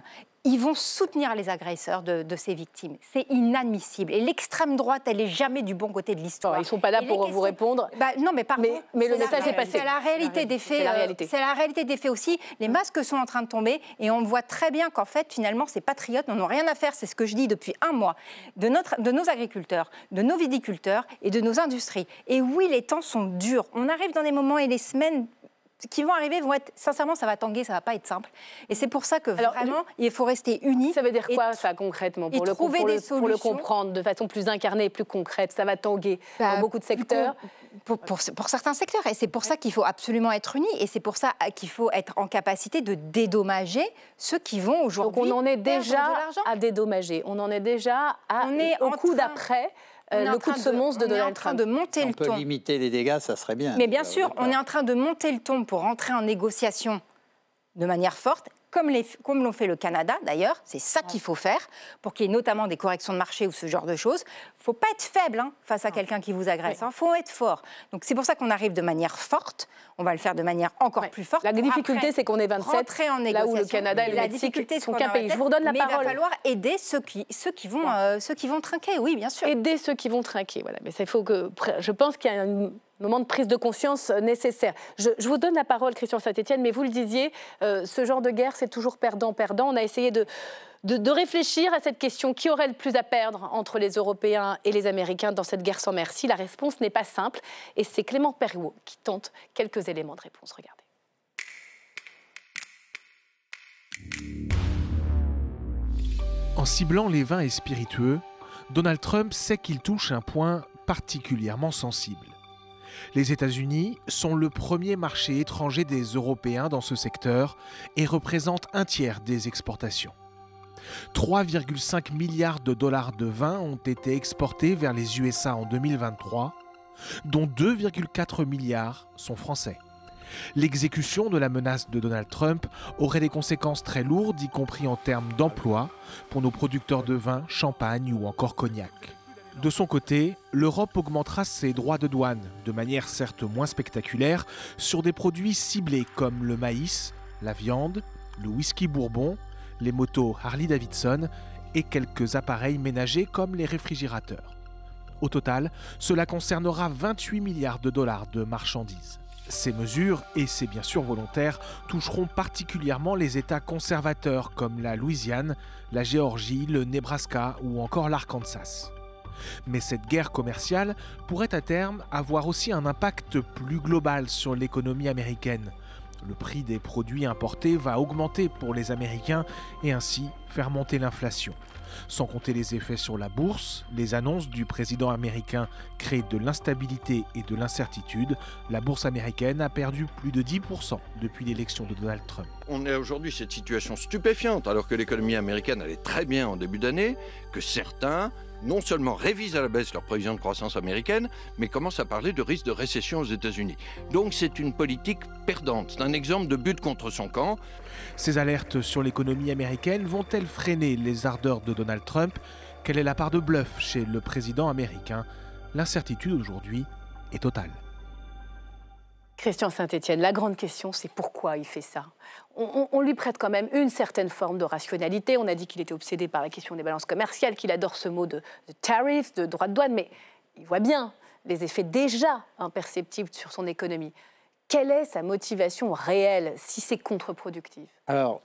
Ils vont soutenir les agresseurs de ces victimes. C'est inadmissible. Et l'extrême droite, elle n'est jamais du bon côté de l'histoire. Ils ne sont pas là pour vous répondre. Non, mais pardon. Mais le message est passé. C'est la réalité des faits. C'est la réalité des faits aussi. Les masques sont en train de tomber et on voit très bien qu'en fait, finalement, ces patriotes n'en ont rien à faire. C'est ce que je dis depuis un mois. De nos agriculteurs, de nos viticulteurs et de nos industries. Et oui, les temps sont durs. On arrive dans des moments et les semaines qui vont arriver vont être, sincèrement, ça va tanguer, ça va pas être simple. Et c'est pour ça que vraiment, il faut rester unis. Ça veut dire quoi, ça, concrètement, pour le comprendre de façon plus incarnée et plus concrète? Ça va tanguer dans beaucoup de secteurs. Pour certains secteurs. Et c'est pour ça qu'il faut absolument être unis. Et c'est pour ça qu'il faut être en capacité de dédommager ceux qui vont aujourd'hui. Donc on en est déjà à dédommager. On en est déjà au coup d'après. Le coup de semonce de Donald Trump. On est en train de monter le ton. On peut limiter les dégâts, ça serait bien. Mais bien sûr, on est en train de monter le ton pour rentrer en négociation de manière forte, comme l'ont fait le Canada d'ailleurs. C'est ça qu'il faut faire pour qu'il y ait notamment des corrections de marché ou ce genre de choses. Il ne faut pas être faible face à quelqu'un qui vous agresse. Il faut être fort. Donc c'est pour ça qu'on arrive de manière forte. On va le faire de manière encore plus forte. La difficulté, c'est qu'on est 27, là où le Canada et le Mexique sont qu'un pays. Je vous redonne la parole. Mais il va falloir aider ceux qui vont trinquer, oui, bien sûr. Aider ceux qui vont trinquer, voilà. Mais je pense qu'il y a un moment de prise de conscience nécessaire. Je vous donne la parole, Christian Saint-Etienne, mais vous le disiez, ce genre de guerre, c'est toujours perdant-perdant. On a essayé de réfléchir à cette question, qui aurait le plus à perdre entre les Européens et les Américains dans cette guerre sans merci? La réponse n'est pas simple, et c'est Clément Perriot qui tente quelques éléments de réponse. Regardez. En ciblant les vins et spiritueux, Donald Trump sait qu'il touche un point particulièrement sensible. Les États-Unis sont le premier marché étranger des Européens dans ce secteur et représentent un tiers des exportations. 3,5 milliards de dollars de vin ont été exportés vers les USA en 2023, dont 2,4 milliards sont français. L'exécution de la menace de Donald Trump aurait des conséquences très lourdes, y compris en termes d'emploi, pour nos producteurs de vin, champagne ou encore cognac. De son côté, l'Europe augmentera ses droits de douane, de manière certes moins spectaculaire, sur des produits ciblés comme le maïs, la viande, le whisky bourbon, les motos Harley-Davidson et quelques appareils ménagers comme les réfrigérateurs. Au total, cela concernera 28 milliards de dollars de marchandises. Ces mesures, et c'est bien sûr volontaire, toucheront particulièrement les États conservateurs comme la Louisiane, la Géorgie, le Nebraska ou encore l'Arkansas. Mais cette guerre commerciale pourrait à terme avoir aussi un impact plus global sur l'économie américaine. Le prix des produits importés va augmenter pour les Américains et ainsi faire monter l'inflation. Sans compter les effets sur la bourse, les annonces du président américain créent de l'instabilité et de l'incertitude. La bourse américaine a perdu plus de 10% depuis l'élection de Donald Trump. On est aujourd'hui cette situation stupéfiante, alors que l'économie américaine allait très bien en début d'année, que certains non seulement révisent à la baisse leurs prévisions de croissance américaine, mais commencent à parler de risque de récession aux États-Unis. Donc c'est une politique perdante. C'est un exemple de but contre son camp. Ces alertes sur l'économie américaine vont-elles freiner les ardeurs de Donald Trump? Quelle est la part de bluff chez le président américain? L'incertitude aujourd'hui est totale. Christian Saint-Etienne, la grande question, c'est pourquoi il fait ça. On lui prête quand même une certaine forme de rationalité. On a dit qu'il était obsédé par la question des balances commerciales, qu'il adore ce mot de tariff, de droit de douane, mais il voit bien les effets déjà imperceptibles sur son économie. Quelle est sa motivation réelle si c'est contre-productif? Alors,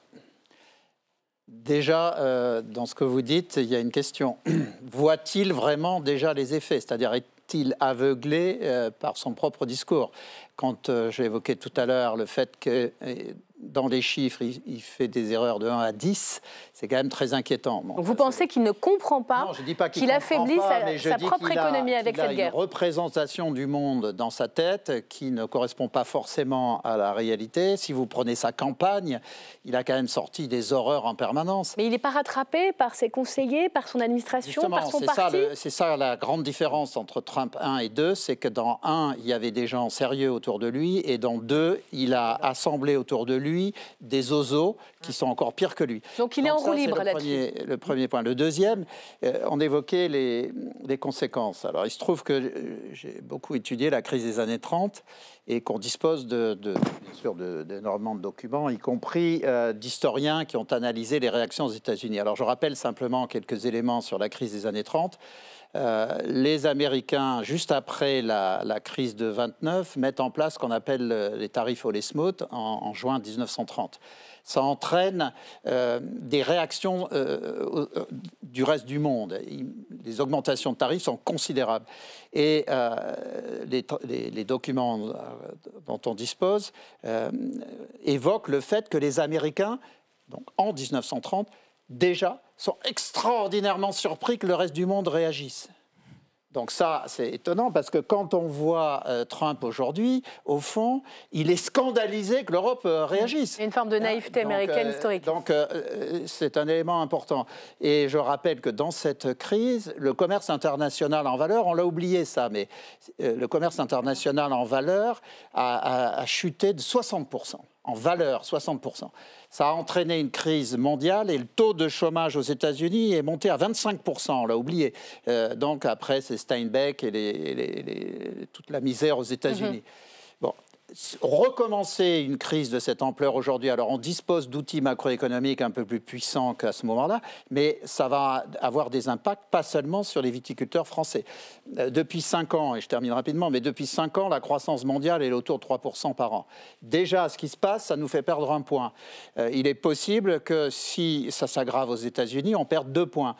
déjà, dans ce que vous dites, il y a une question. Voit-il vraiment déjà les effets? C'est-à-dire, est-il aveuglé par son propre discours? Quand j'ai évoqué tout à l'heure le fait que dans les chiffres, il fait des erreurs de 1 à 10, c'est quand même très inquiétant. Bon, donc vous pensez qu'il ne comprend pas, qu'il affaiblit sa propre économie avec cette guerre? Il a une représentation du monde dans sa tête qui ne correspond pas forcément à la réalité. Si vous prenez sa campagne, il a quand même sorti des horreurs en permanence. Mais il n'est pas rattrapé par ses conseillers, par son administration, justement, par son parti? C'est ça la grande différence entre Trump 1 et 2, c'est que dans 1, il y avait des gens sérieux autour de lui, et dans 2, il a assemblé autour de lui des osos qui sont encore pires que lui. Donc il est en roue libre là-dessus. Le premier point. Le deuxième, on évoquait les conséquences. Alors il se trouve que j'ai beaucoup étudié la crise des années 30 et qu'on dispose bien sûr d'énormément de documents, y compris d'historiens qui ont analysé les réactions aux États-Unis. Alors je rappelle simplement quelques éléments sur la crise des années 30. Les Américains, juste après la crise de 29, mettent en place ce qu'on appelle les tarifs Ole-Smoot en juin 1930. Ça entraîne des réactions du reste du monde. Les augmentations de tarifs sont considérables. Et les documents dont on dispose évoquent le fait que les Américains, donc en 1930, déjà, sont extraordinairement surpris que le reste du monde réagisse. Donc ça, c'est étonnant, parce que quand on voit Trump aujourd'hui, au fond, il est scandalisé que l'Europe réagisse. Une forme de naïveté américaine historique. Donc c'est un élément important. Et je rappelle que dans cette crise, le commerce international en valeur, on l'a oublié ça, mais le commerce international en valeur a chuté de 60%. En valeur, 60%. Ça a entraîné une crise mondiale et le taux de chômage aux États-Unis est monté à 25%, on l'a oublié. Donc après, c'est Steinbeck et toute la misère aux États-Unis. Bon, recommencer une crise de cette ampleur aujourd'hui, alors on dispose d'outils macroéconomiques un peu plus puissants qu'à ce moment-là, mais ça va avoir des impacts pas seulement sur les viticulteurs français. Depuis 5 ans, et je termine rapidement, mais depuis 5 ans, la croissance mondiale est autour de 3% par an. Déjà, ce qui se passe, ça nous fait perdre 1 point. Il est possible que si ça s'aggrave aux États-Unis, on perde 2 points.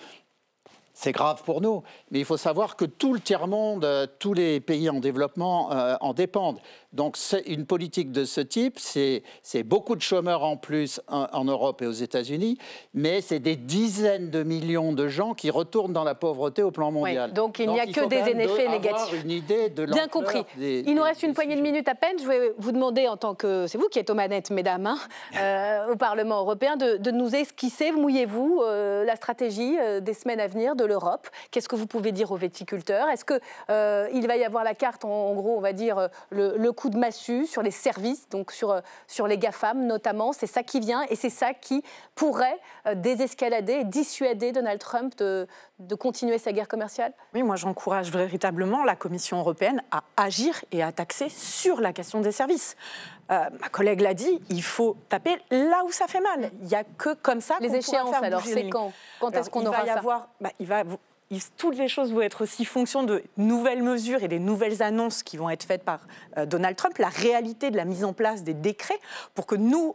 C'est grave pour nous, mais il faut savoir que tout le tiers-monde, tous les pays en développement en dépendent. Donc une politique de ce type, c'est beaucoup de chômeurs en plus en Europe et aux États-Unis, mais c'est des dizaines de millions de gens qui retournent dans la pauvreté au plan mondial. Oui, donc il n'y a que des effets négatifs. Une idée de bien compris. Il nous reste une poignée de minutes à peine. Je vais vous demander, en tant que... C'est vous qui êtes aux manettes, mesdames, au Parlement européen, de nous esquisser, mouillez-vous, la stratégie des semaines à venir de l'Europe. Qu'est-ce que vous pouvez dire aux viticulteurs? Est-ce qu'il va y avoir la carte, en gros, on va dire, le coup de massue sur les services, donc sur les GAFAM notamment? C'est ça qui vient et c'est ça qui pourrait désescalader et dissuader Donald Trump de continuer sa guerre commerciale? Oui, moi j'encourage véritablement la Commission européenne à agir et à taxer sur la question des services. Ma collègue l'a dit, il faut taper là où ça fait mal. Il n'y a que comme ça qu'on pourra faire bouger les lignes. Les échéances, alors, c'est quand? Quand est-ce qu'on aura ça? Toutes les choses vont être aussi fonction de nouvelles mesures et des nouvelles annonces qui vont être faites par Donald Trump, la réalité de la mise en place des décrets pour que nous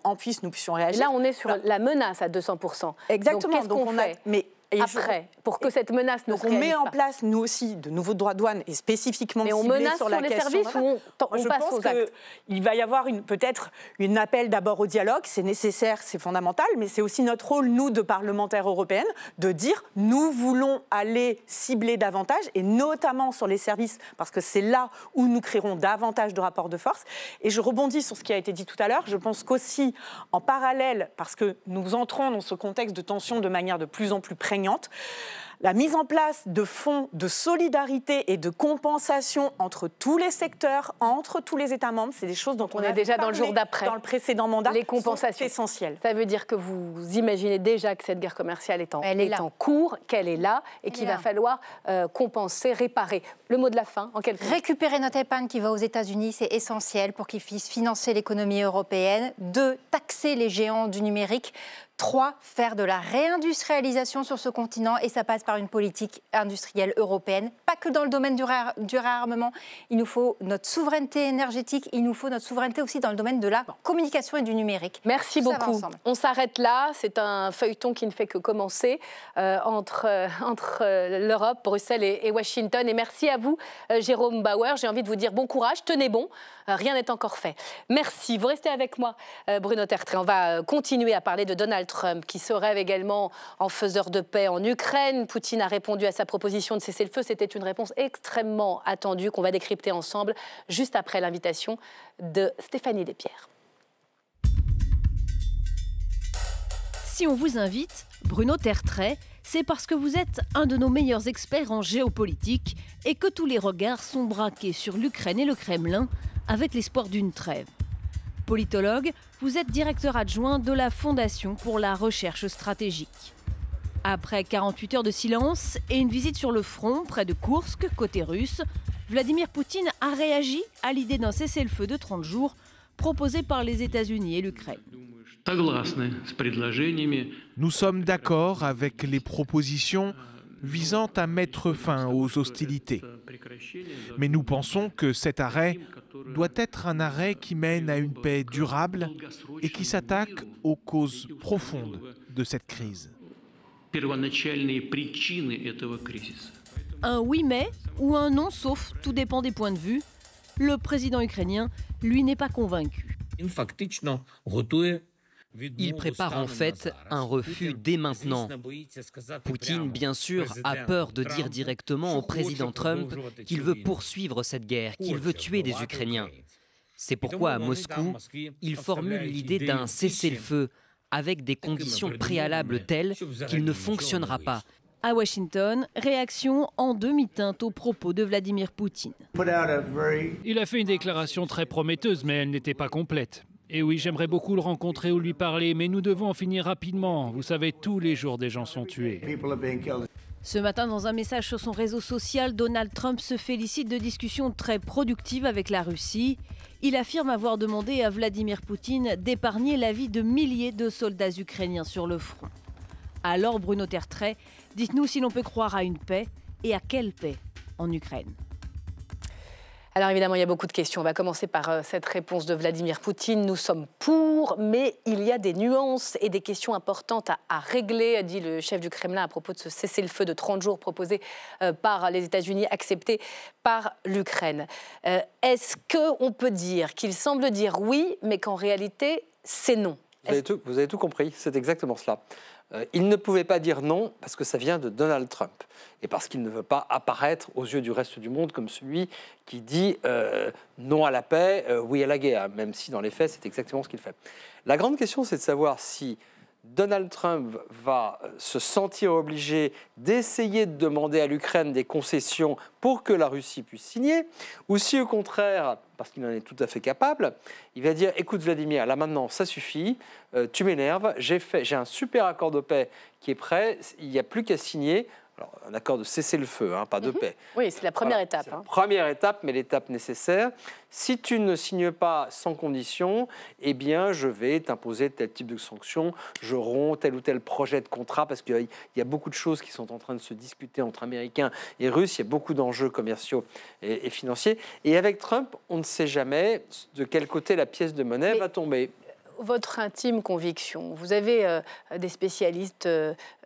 puissions réagir. Et là, on est sur la menace à 200%. Exactement. Donc, qu'est-ce qu'on fait après, pour que cette menace ne se réalise pas? On met en place, nous aussi, de nouveaux droits de douane et spécifiquement mais on menace sur les services ou on passe aux actes? Il va y avoir peut-être un appel d'abord au dialogue, c'est nécessaire, c'est fondamental, mais c'est aussi notre rôle, nous, de parlementaires européennes, de dire nous voulons aller cibler davantage, et notamment sur les services, parce que c'est là où nous créerons davantage de rapports de force. Et je rebondis sur ce qui a été dit tout à l'heure, je pense qu'aussi, en parallèle, parce que nous entrons dans ce contexte de tension de manière de plus en plus prégnante, la mise en place de fonds de solidarité et de compensation entre tous les secteurs, entre tous les États membres, c'est des choses dont on est déjà dans le jour d'après. Dans le précédent mandat, les compensations sont essentielles. Ça veut dire que vous imaginez déjà que cette guerre commerciale est en cours, qu'elle est là et qu'il va falloir compenser, réparer. Le mot de la fin, en quelques mots. Récupérer notre épargne qui va aux États-Unis, c'est essentiel pour qu'ils puissent financer l'économie européenne. 2, taxer les géants du numérique. 3, faire de la réindustrialisation sur ce continent, et ça passe par une politique industrielle européenne, pas que dans le domaine du réarmement. Il nous faut notre souveraineté énergétique, il nous faut notre souveraineté aussi dans le domaine de la communication et du numérique. Merci beaucoup. On s'arrête là, c'est un feuilleton qui ne fait que commencer entre l'Europe, Bruxelles et Washington. Et merci à vous, Jérôme Bauer. J'ai envie de vous dire bon courage, tenez bon, rien n'est encore fait. Merci, vous restez avec moi, Bruno Tertrais. On va continuer à parler de Donald Trump, qui se rêve également en faiseur de paix en Ukraine. Poutine a répondu à sa proposition de cesser le feu. C'était une réponse extrêmement attendue qu'on va décrypter ensemble juste après l'invitation de Stéphanie Despierres. Si on vous invite, Bruno Tertrais, c'est parce que vous êtes un de nos meilleurs experts en géopolitique et que tous les regards sont braqués sur l'Ukraine et le Kremlin avec l'espoir d'une trêve. Politologue, vous êtes directeur adjoint de la Fondation pour la recherche stratégique. Après 48 heures de silence et une visite sur le front près de Koursk, côté russe, Vladimir Poutine a réagi à l'idée d'un cessez-le-feu de 30 jours proposé par les États-Unis et l'Ukraine. Nous sommes d'accord avec les propositions visant à mettre fin aux hostilités. Mais nous pensons que cet arrêt doit être un arrêt qui mène à une paix durable et qui s'attaque aux causes profondes de cette crise. Un oui mais ou un non sauf, tout dépend des points de vue. Le président ukrainien, lui, n'est pas convaincu. Il prépare en fait un refus dès maintenant. Poutine, bien sûr, a peur de dire directement au président Trump qu'il veut poursuivre cette guerre, qu'il veut tuer des Ukrainiens. C'est pourquoi à Moscou, il formule l'idée d'un cessez-le-feu avec des conditions préalables telles qu'il ne fonctionnera pas. À Washington, réaction en demi-teinte aux propos de Vladimir Poutine. Il a fait une déclaration très prometteuse, mais elle n'était pas complète. Et oui, j'aimerais beaucoup le rencontrer ou lui parler, mais nous devons en finir rapidement. Vous savez, tous les jours, des gens sont tués. Ce matin, dans un message sur son réseau social, Donald Trump se félicite de discussions très productives avec la Russie. Il affirme avoir demandé à Vladimir Poutine d'épargner la vie de milliers de soldats ukrainiens sur le front. Alors, Bruno Tertrais, dites-nous si l'on peut croire à une paix, et à quelle paix en Ukraine? Alors évidemment, il y a beaucoup de questions. On va commencer par cette réponse de Vladimir Poutine. Nous sommes pour, mais il y a des nuances et des questions importantes à régler, a dit le chef du Kremlin à propos de ce cessez-le-feu de 30 jours proposé par les États-Unis, accepté par l'Ukraine. Est-ce qu'on peut dire qu'il semble dire oui, mais qu'en réalité, c'est non? Vous avez tout compris, c'est exactement cela. Il ne pouvait pas dire non parce que ça vient de Donald Trump et parce qu'il ne veut pas apparaître aux yeux du reste du monde comme celui qui dit non à la paix, oui à la guerre, même si dans les faits c'est exactement ce qu'il fait. La grande question c'est de savoir si Donald Trump va se sentir obligé d'essayer de demander à l'Ukraine des concessions pour que la Russie puisse signer, ou si au contraire, parce qu'il en est tout à fait capable, il va dire « Écoute Vladimir, là maintenant ça suffit, tu m'énerves, j'ai un super accord de paix qui est prêt, il n'y a plus qu'à signer ». Alors, un accord de cessez-le-feu, hein, pas de paix. Oui, c'est la première étape. C'est la première étape, mais l'étape nécessaire. Si tu ne signes pas sans condition, eh bien, je vais t'imposer tel type de sanctions. Je romps tel ou tel projet de contrat, parce qu'il y a beaucoup de choses qui sont en train de se discuter entre Américains et Russes. Il y a beaucoup d'enjeux commerciaux et financiers. Et avec Trump, on ne sait jamais de quel côté la pièce de monnaie va tomber. Votre intime conviction, vous avez des spécialistes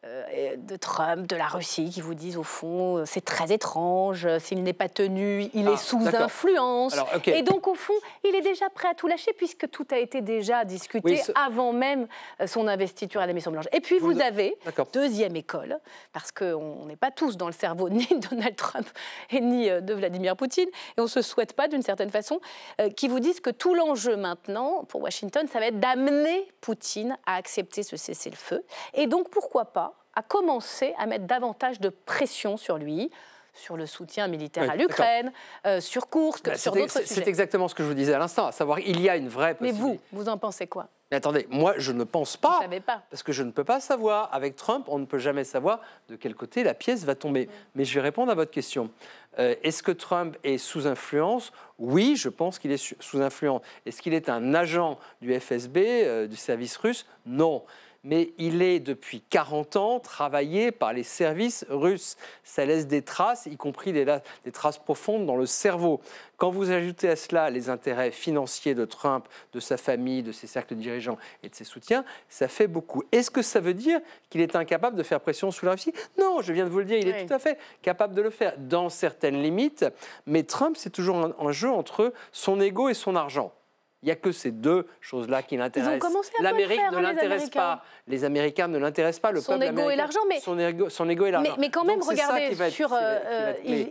de Trump, de la Russie, qui vous disent au fond, c'est très étrange, s'il n'est pas tenu, il est sous influence. Alors, et donc au fond, il est déjà prêt à tout lâcher puisque tout a été déjà discuté avant même son investiture à la Maison-Blanche. Et puis vous avez, deuxième école, parce qu'on n'est pas tous dans le cerveau ni de Donald Trump et ni de Vladimir Poutine, et on ne se souhaite pas d'une certaine façon, qui vous disent que tout l'enjeu maintenant pour Washington, ça va être d'amener Poutine à accepter ce cessez-le-feu. Et donc pourquoi pas à commencer à mettre davantage de pression sur lui, sur le soutien militaire à l'Ukraine, sur Koursk, sur d'autres sujets. C'est exactement ce que je vous disais à l'instant, à savoir il y a une vraie possibilité. Mais vous en pensez quoi? Mais attendez, moi je ne pense pas, vous ne savez pas, parce que je ne peux pas savoir. Avec Trump, on ne peut jamais savoir de quel côté la pièce va tomber. Mais je vais répondre à votre question. Est-ce que Trump est sous influence? Oui, je pense qu'il est sous influence. Est-ce qu'il est un agent du FSB, du service russe? Non. Mais il est depuis 40 ans travaillé par les services russes. Ça laisse des traces, y compris des traces profondes dans le cerveau. Quand vous ajoutez à cela les intérêts financiers de Trump, de sa famille, de ses cercles dirigeants et de ses soutiens, ça fait beaucoup. Est-ce que ça veut dire qu'il est incapable de faire pression sur la Russie? Non, je viens de vous le dire, il est tout à fait capable de le faire dans certaines limites. Mais Trump, c'est toujours un jeu entre son ego et son argent. Il n'y a que ces deux choses-là qui l'intéressent. L'Amérique ne l'intéresse pas. Les Américains ne l'intéressent pas. Le peuple américain. Et l'argent, mais son ego et l'argent. Mais quand même, donc, regardez,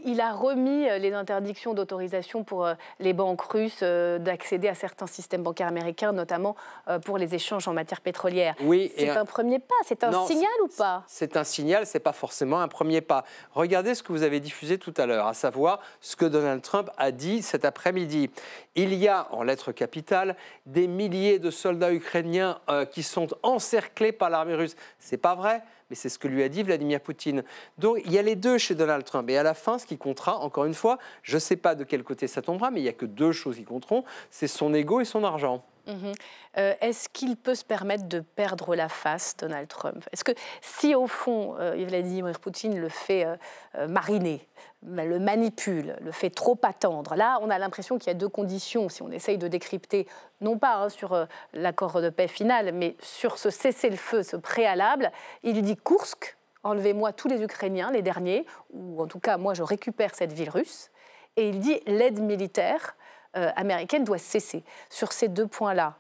il a remis les interdictions d'autorisation pour les banques russes d'accéder à certains systèmes bancaires américains, notamment pour les échanges en matière pétrolière. Oui, c'est un premier pas. C'est un signal ou pas? C'est un signal. C'est pas forcément un premier pas. Regardez ce que vous avez diffusé tout à l'heure, à savoir ce que Donald Trump a dit cet après-midi. Il y a en lettres capitales des milliers de soldats ukrainiens qui sont encerclés par l'armée russe. C'est pas vrai, mais c'est ce que lui a dit Vladimir Poutine. Donc il y a les deux chez Donald Trump. Et à la fin, ce qui comptera, encore une fois, je ne sais pas de quel côté ça tombera, mais il n'y a que deux choses qui compteront, c'est son ego et son argent. Est-ce qu'il peut se permettre de perdre la face, Donald Trump? Est-ce que si, au fond, Vladimir Poutine le fait mariner, le manipule, le fait trop attendre, là, on a l'impression qu'il y a deux conditions, si on essaye de décrypter, non pas sur l'accord de paix final, mais sur ce cessez-le-feu, ce préalable. Il lui dit « Koursk, enlevez-moi tous les Ukrainiens, les derniers, ou en tout cas, moi, je récupère cette ville russe. » Et il dit « L'aide militaire américaine doit cesser. » Sur ces deux points-là,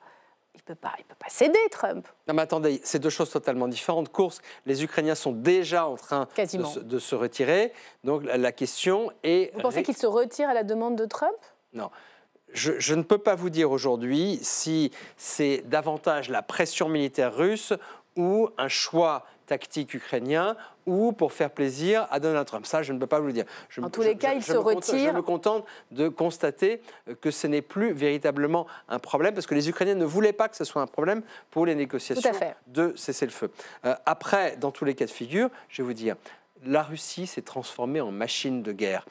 il peut pas céder, Trump. Non mais attendez, c'est deux choses totalement différentes. Koursk, les Ukrainiens sont déjà en train de se retirer. Donc la question est... Vous pensez qu'ils se retirent à la demande de Trump? Non. Je ne peux pas vous dire aujourd'hui si c'est davantage la pression militaire russe ou un choix tactique ukrainien ou pour faire plaisir à Donald Trump. Ça, je ne peux pas vous le dire. En tous les cas, il se retire. Je me contente de constater que ce n'est plus véritablement un problème, parce que les Ukrainiens ne voulaient pas que ce soit un problème pour les négociations de cessez-le-feu. Après, dans tous les cas de figure, je vais vous dire, la Russie s'est transformée en machine de guerre.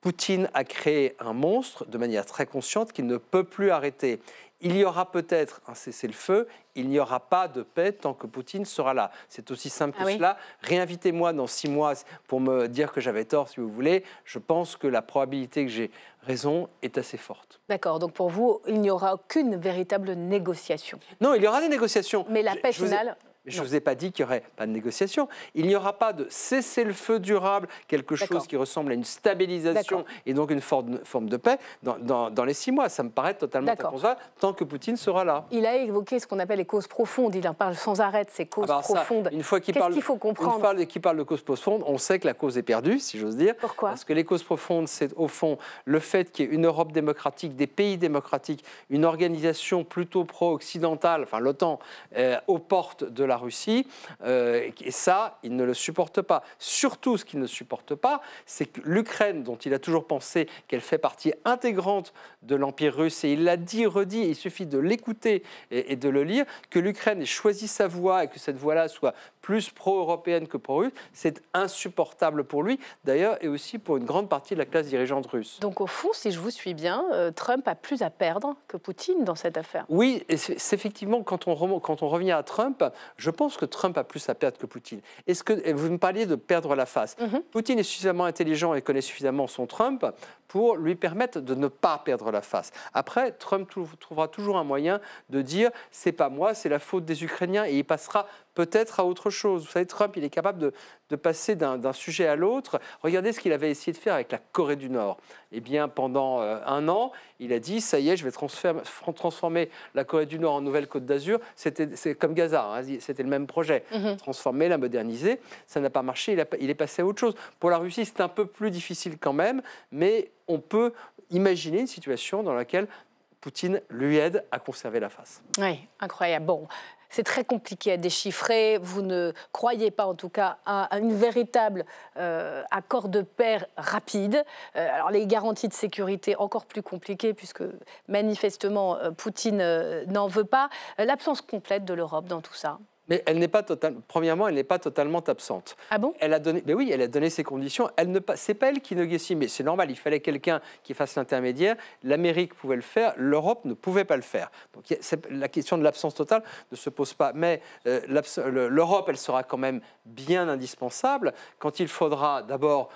Poutine a créé un monstre de manière très consciente qu'il ne peut plus arrêter. Il y aura peut-être un cessez-le-feu, il n'y aura pas de paix tant que Poutine sera là. C'est aussi simple que cela. Réinvitez-moi dans 6 mois pour me dire que j'avais tort, si vous voulez. Je pense que la probabilité que j'ai raison est assez forte. D'accord, donc pour vous, il n'y aura aucune véritable négociation? Non, il y aura des négociations. Mais la paix finale... Je ne vous ai pas dit qu'il n'y aurait pas de négociation. Il n'y aura pas de cessez-le-feu durable, quelque chose qui ressemble à une stabilisation et donc une forme de paix dans les 6 mois. Ça me paraît totalement inconcevable tant que Poutine sera là. Il a évoqué ce qu'on appelle les causes profondes. Il en parle sans arrêt de ces causes profondes. Qu'est-ce qu'il faut comprendre? Une fois qu'il parle de causes profondes, on sait que la cause est perdue, si j'ose dire. Pourquoi? Parce que les causes profondes, c'est au fond le fait qu'il y ait une Europe démocratique, des pays démocratiques, une organisation plutôt pro-occidentale, enfin l'OTAN, aux portes de la Russie. Et ça, il ne le supporte pas. Surtout, ce qu'il ne supporte pas, c'est que l'Ukraine, dont il a toujours pensé qu'elle fait partie intégrante de l'Empire russe, et il l'a dit, redit, il suffit de l'écouter et de le lire, que l'Ukraine ait choisi sa voie et que cette voie-là soit plus pro-européenne que pro-russe, c'est insupportable pour lui, d'ailleurs, et aussi pour une grande partie de la classe dirigeante russe. Donc au fond, si je vous suis bien, Trump a plus à perdre que Poutine dans cette affaire. Oui, et c'est effectivement, quand on revient à Trump, je pense que Trump a plus à perdre que Poutine. Est-ce que vous me parliez de perdre la face? Poutine est suffisamment intelligent et connaît suffisamment son Trump pour lui permettre de ne pas perdre la face. Après, Trump trouvera toujours un moyen de dire « c'est pas moi, c'est la faute des Ukrainiens » et il passera peut-être à autre chose. Vous savez, Trump, il est capable de passer d'un sujet à l'autre. Regardez ce qu'il avait essayé de faire avec la Corée du Nord. Eh bien, pendant un an, il a dit « ça y est, je vais transformer la Corée du Nord en nouvelle Côte d'Azur ». C'est comme Gaza, hein, c'était le même projet. Transformer, la moderniser. Ça n'a pas marché, il est passé à autre chose. Pour la Russie, c'est un peu plus difficile quand même, mais on peut imaginer une situation dans laquelle Poutine lui aide à conserver la face. Oui, incroyable. Bon, c'est très compliqué à déchiffrer. Vous ne croyez pas, en tout cas, à une véritable accord de paix rapide. Alors, les garanties de sécurité, encore plus compliquées, puisque manifestement, Poutine n'en veut pas. L'absence complète de l'Europe dans tout ça. Mais elle n'est pas premièrement, elle n'est pas totalement absente. Ah bon? Elle a donné, mais oui, elle a donné ses conditions. C'est pas elle qui négocie, mais c'est normal. Il fallait quelqu'un qui fasse l'intermédiaire. L'Amérique pouvait le faire, l'Europe ne pouvait pas le faire. Donc la question de l'absence totale ne se pose pas. Mais l'Europe, elle sera quand même bien indispensable quand il faudra d'abord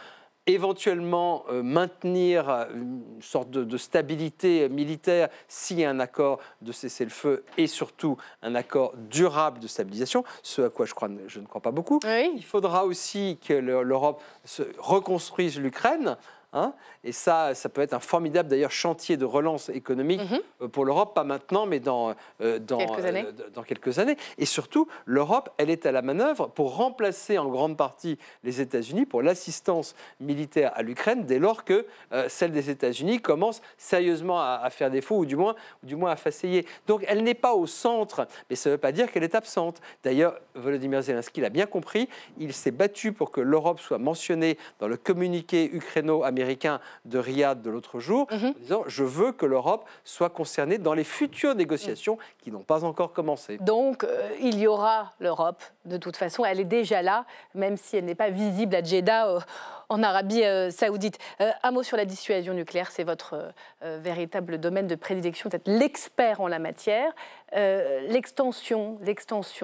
éventuellement maintenir une sorte de stabilité militaire s'il y a un accord de cessez-le-feu et surtout un accord durable de stabilisation, ce à quoi je ne crois pas beaucoup. Oui. Il faudra aussi que l'Europe reconstruise l'Ukraine. Hein, et ça peut être un formidable d'ailleurs chantier de relance économique pour l'Europe, pas maintenant, mais dans quelques années. Et surtout, l'Europe, elle est à la manœuvre pour remplacer en grande partie les États-Unis pour l'assistance militaire à l'Ukraine, dès lors que celle des États-Unis commence sérieusement à faire défaut, ou du moins à faceiller. Donc elle n'est pas au centre, mais ça ne veut pas dire qu'elle est absente. D'ailleurs, Volodymyr Zelensky l'a bien compris, il s'est battu pour que l'Europe soit mentionnée dans le communiqué ukraino-américain de Riyad de l'autre jour, en disant « je veux que l'Europe soit concernée dans les futures négociations qui n'ont pas encore commencé ». Donc, il y aura l'Europe, de toute façon, elle est déjà là, même si elle n'est pas visible à Jeddah, en Arabie Saoudite. Un mot sur la dissuasion nucléaire, c'est votre véritable domaine de prédilection, vous êtes l'expert en la matière. L'extension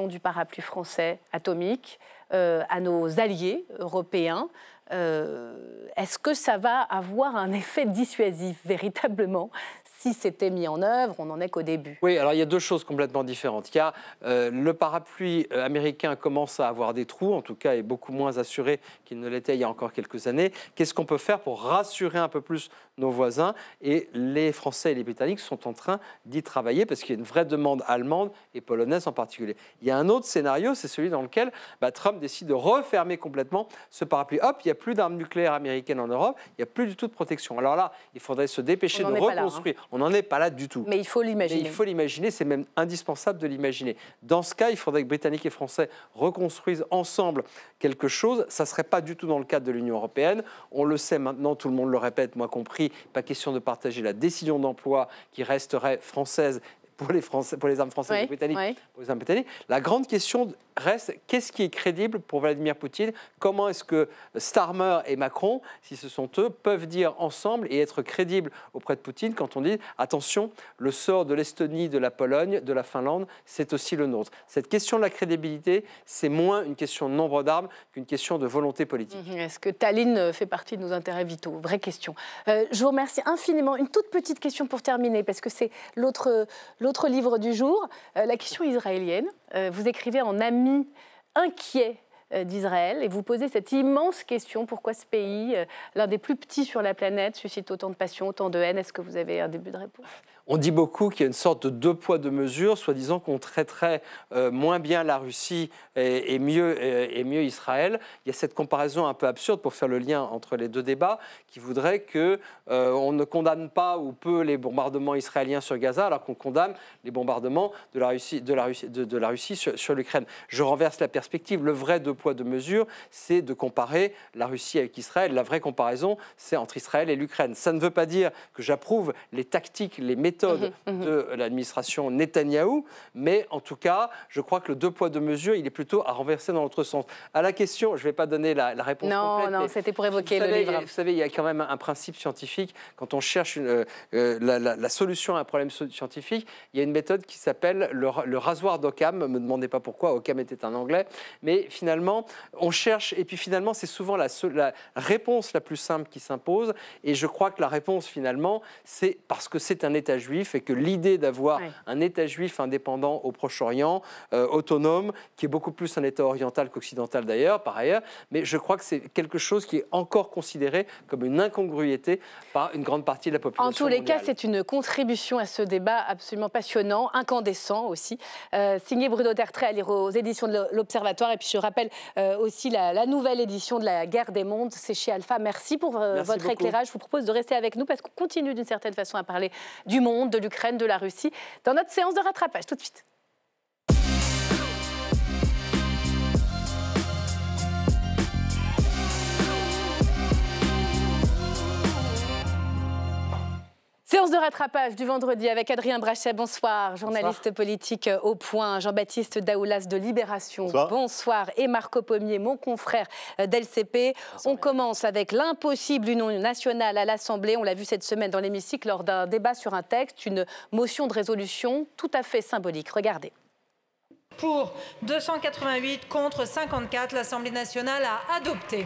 du parapluie français atomique à nos alliés européens, est-ce que ça va avoir un effet dissuasif véritablement si c'était mis en œuvre? On n'en est qu'au début. Oui, alors il y a deux choses complètement différentes. Il y a le parapluie américain commence à avoir des trous, en tout cas est beaucoup moins assuré qu'il ne l'était il y a encore quelques années. Qu'est-ce qu'on peut faire pour rassurer un peu plus nos voisins? Et les Français et les Britanniques sont en train d'y travailler parce qu'il y a une vraie demande allemande et polonaise en particulier. Il y a un autre scénario, c'est celui dans lequel Trump décide de refermer complètement ce parapluie. Hop, il n'y a plus d'armes nucléaires américaines en Europe, il n'y a plus du tout de protection. Alors là, il faudrait se dépêcher de reconstruire. On n'en est pas là du tout. Mais il faut l'imaginer. Il faut l'imaginer, c'est même indispensable de l'imaginer. Dans ce cas, il faudrait que Britanniques et Français reconstruisent ensemble quelque chose. Ça ne serait pas du tout dans le cadre de l'Union européenne. On le sait maintenant, tout le monde le répète, moi compris, pas question de partager la décision d'emploi qui resterait française pour les armes françaises et britanniques. Pour les armes britanniques. La grande question reste, qu'est-ce qui est crédible pour Vladimir Poutine? Comment est-ce que Starmer et Macron, si ce sont eux, peuvent dire ensemble et être crédibles auprès de Poutine quand on dit attention, le sort de l'Estonie, de la Pologne, de la Finlande, c'est aussi le nôtre. Cette question de la crédibilité, c'est moins une question de nombre d'armes qu'une question de volonté politique. Est-ce que Tallinn fait partie de nos intérêts vitaux? Vraie question. Je vous remercie infiniment. Une toute petite question pour terminer, parce que c'est l'autre livre du jour, la question israélienne. Vous écrivez en ami inquiet d'Israël et vous posez cette immense question, pourquoi ce pays, l'un des plus petits sur la planète, suscite autant de passion, autant de haine? Est-ce que vous avez un début de réponse? On dit beaucoup qu'il y a une sorte de deux poids, deux mesures, soi-disant qu'on traiterait moins bien la Russie et mieux Israël. Il y a cette comparaison un peu absurde pour faire le lien entre les deux débats qui voudrait qu'on ne condamne pas ou peu les bombardements israéliens sur Gaza alors qu'on condamne les bombardements de la Russie sur l'Ukraine. Je renverse la perspective. Le vrai deux poids, deux mesures, c'est de comparer la Russie avec Israël. La vraie comparaison, c'est entre Israël et l'Ukraine. Ça ne veut pas dire que j'approuve les tactiques, les méthodes de l'administration Netanyahou, mais en tout cas, je crois que le deux poids, deux mesures, il est plutôt à renverser dans l'autre sens. À la question, je ne vais pas donner la réponse complète. Non, c'était pour évoquer le livre. Vous savez, il y a quand même un principe scientifique. Quand on cherche la solution à un problème scientifique, il y a une méthode qui s'appelle le rasoir d'Occam. Ne me demandez pas pourquoi, Occam était un anglais. Mais finalement, on cherche, et puis finalement, c'est souvent la réponse la plus simple qui s'impose. Et je crois que la réponse, finalement, c'est parce que c'est un État juif et que l'idée d'avoir un État juif indépendant au Proche-Orient, autonome, qui est beaucoup plus un État oriental qu'occidental d'ailleurs, par ailleurs, mais je crois que c'est quelque chose qui est encore considéré comme une incongruité par une grande partie de la population En tous les mondiale. cas, c'est une contribution à ce débat absolument passionnant, incandescent aussi, signé Bruno Tertrais à lire aux éditions de l'Observatoire. Et puis je rappelle aussi la nouvelle édition de La Guerre des mondes, c'est chez Alpha. Merci pour votre éclairage. Je vous propose de rester avec nous parce qu'on continue d'une certaine façon à parler du monde, de l'Ukraine, de la Russie, dans notre séance de rattrapage. Tout de suite. Séance de rattrapage du vendredi avec Adrien Brachet, bonsoir, journaliste politique au Point, Jean-Baptiste Daoulas de Libération, bonsoir, et Marco Pommier, mon confrère d'LCP. On commence avec l'impossible union nationale à l'Assemblée, on l'a vu cette semaine dans l'hémicycle lors d'un débat sur un texte, une motion de résolution tout à fait symbolique. Regardez. Pour 288 contre 54, l'Assemblée nationale a adopté.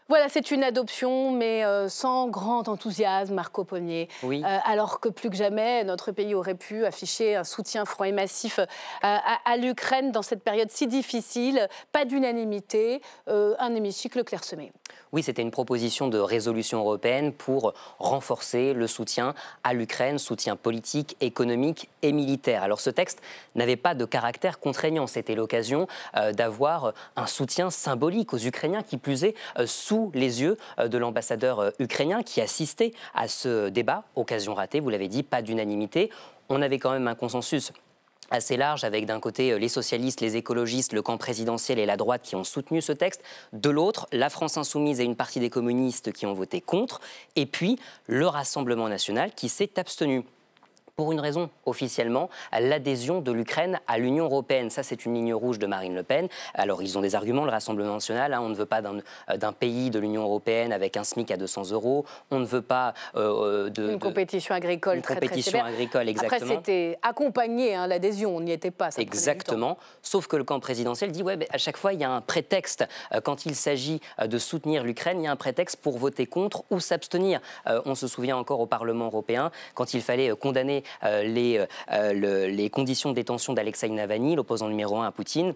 Voilà, c'est une adoption, mais sans grand enthousiasme, Marco Pommier. Oui. Alors que plus que jamais, notre pays aurait pu afficher un soutien franc et massif à l'Ukraine dans cette période si difficile. Pas d'unanimité, un hémicycle clairsemé. Oui, c'était une proposition de résolution européenne pour renforcer le soutien à l'Ukraine, soutien politique, économique et militaire. Alors ce texte n'avait pas de caractère contraignant. C'était l'occasion d'avoir un soutien symbolique aux Ukrainiens, qui plus est sous les yeux de l'ambassadeur ukrainien qui assistait à ce débat. Occasion ratée, vous l'avez dit, pas d'unanimité. On avait quand même un consensus assez large, avec d'un côté les socialistes, les écologistes, le camp présidentiel et la droite qui ont soutenu ce texte, de l'autre la France insoumise et une partie des communistes qui ont voté contre, et puis le Rassemblement national qui s'est abstenu. Pour une raison, officiellement, l'adhésion de l'Ukraine à l'Union européenne. Ça, c'est une ligne rouge de Marine Le Pen. Alors, ils ont des arguments, le Rassemblement national. On ne veut pas d'un pays de l'Union européenne avec un SMIC à 200 €. On ne veut pas une compétition agricole très sévère. Agricole, exactement. Après, c'était accompagné, l'adhésion. On n'y était pas. Ça exactement. Sauf que le camp présidentiel dit, ouais, à chaque fois, il y a un prétexte. Quand il s'agit de soutenir l'Ukraine, il y a un prétexte pour voter contre ou s'abstenir. On se souvient encore au Parlement européen, quand il fallait condamner les conditions de détention d'Alexeï Navalny, l'opposant numéro 1 à Poutine,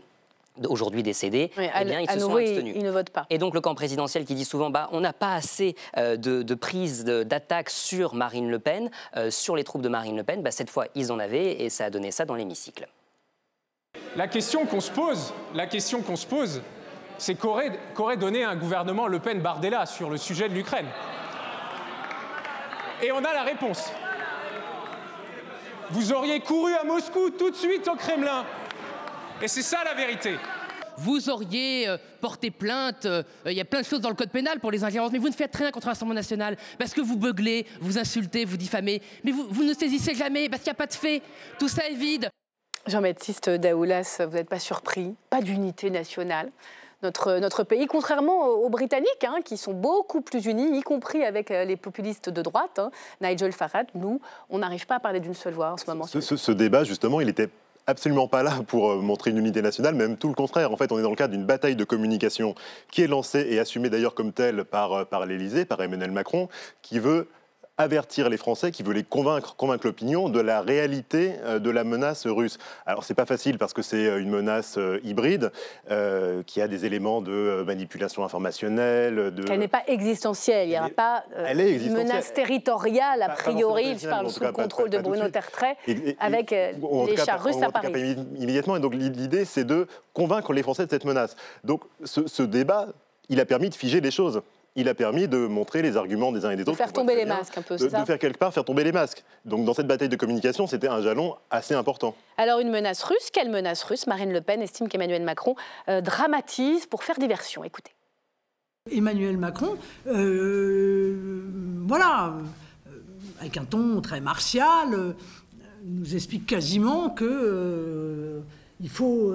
aujourd'hui décédé, oui, eh bien, ils se sont abstenus. Ils ne votent pas. Et donc le camp présidentiel qui dit souvent on n'a pas assez de prise d'attaque sur Marine Le Pen, sur les troupes de Marine Le Pen, cette fois ils en avaient et ça a donné ça dans l'hémicycle. La question qu'on se pose, c'est qu'aurait donné un gouvernement Le Pen-Bardella sur le sujet de l'Ukraine. Et on a la réponse. Vous auriez couru à Moscou tout de suite au Kremlin. Et c'est ça la vérité. Vous auriez porté plainte, il y a plein de choses dans le code pénal pour les ingérences, mais vous ne faites rien contre l'Assemblée nationale parce que vous beuglez, vous insultez, vous diffamez, mais vous ne saisissez jamais parce qu'il n'y a pas de fait. Tout ça est vide. Jean-Baptiste Daoulas, vous n'êtes pas surpris? Pas d'unité nationale. Notre pays, contrairement aux Britanniques, qui sont beaucoup plus unis, y compris avec les populistes de droite, Nigel Farage, nous, on n'arrive pas à parler d'une seule voix en ce moment. Ce débat, justement, il n'était absolument pas là pour montrer une unité nationale, même tout le contraire. En fait, on est dans le cadre d'une bataille de communication qui est lancée et assumée d'ailleurs comme telle par l'Élysée, par Emmanuel Macron, qui veut avertir les Français, qui veut les convaincre l'opinion de la réalité de la menace russe. Alors c'est pas facile parce que c'est une menace hybride qui a des éléments de manipulation informationnelle. Elle n'est pas existentielle, il n'y aura pas une menace territoriale a priori, je parle sous le contrôle de Bruno Tertrais, avec les chars russes à Paris. Immédiatement, et donc l'idée c'est de convaincre les Français de cette menace. Donc ce débat, il a permis de figer les choses. Il a permis de montrer les arguments des uns et des autres. De faire tomber les masques un peu, c'est ça ? De faire quelque part faire tomber les masques. Donc dans cette bataille de communication, c'était un jalon assez important. Alors une menace russe, quelle menace russe ? Marine Le Pen estime qu'Emmanuel Macron dramatise pour faire diversion. Écoutez. Emmanuel Macron, avec un ton très martial, nous explique quasiment que il faut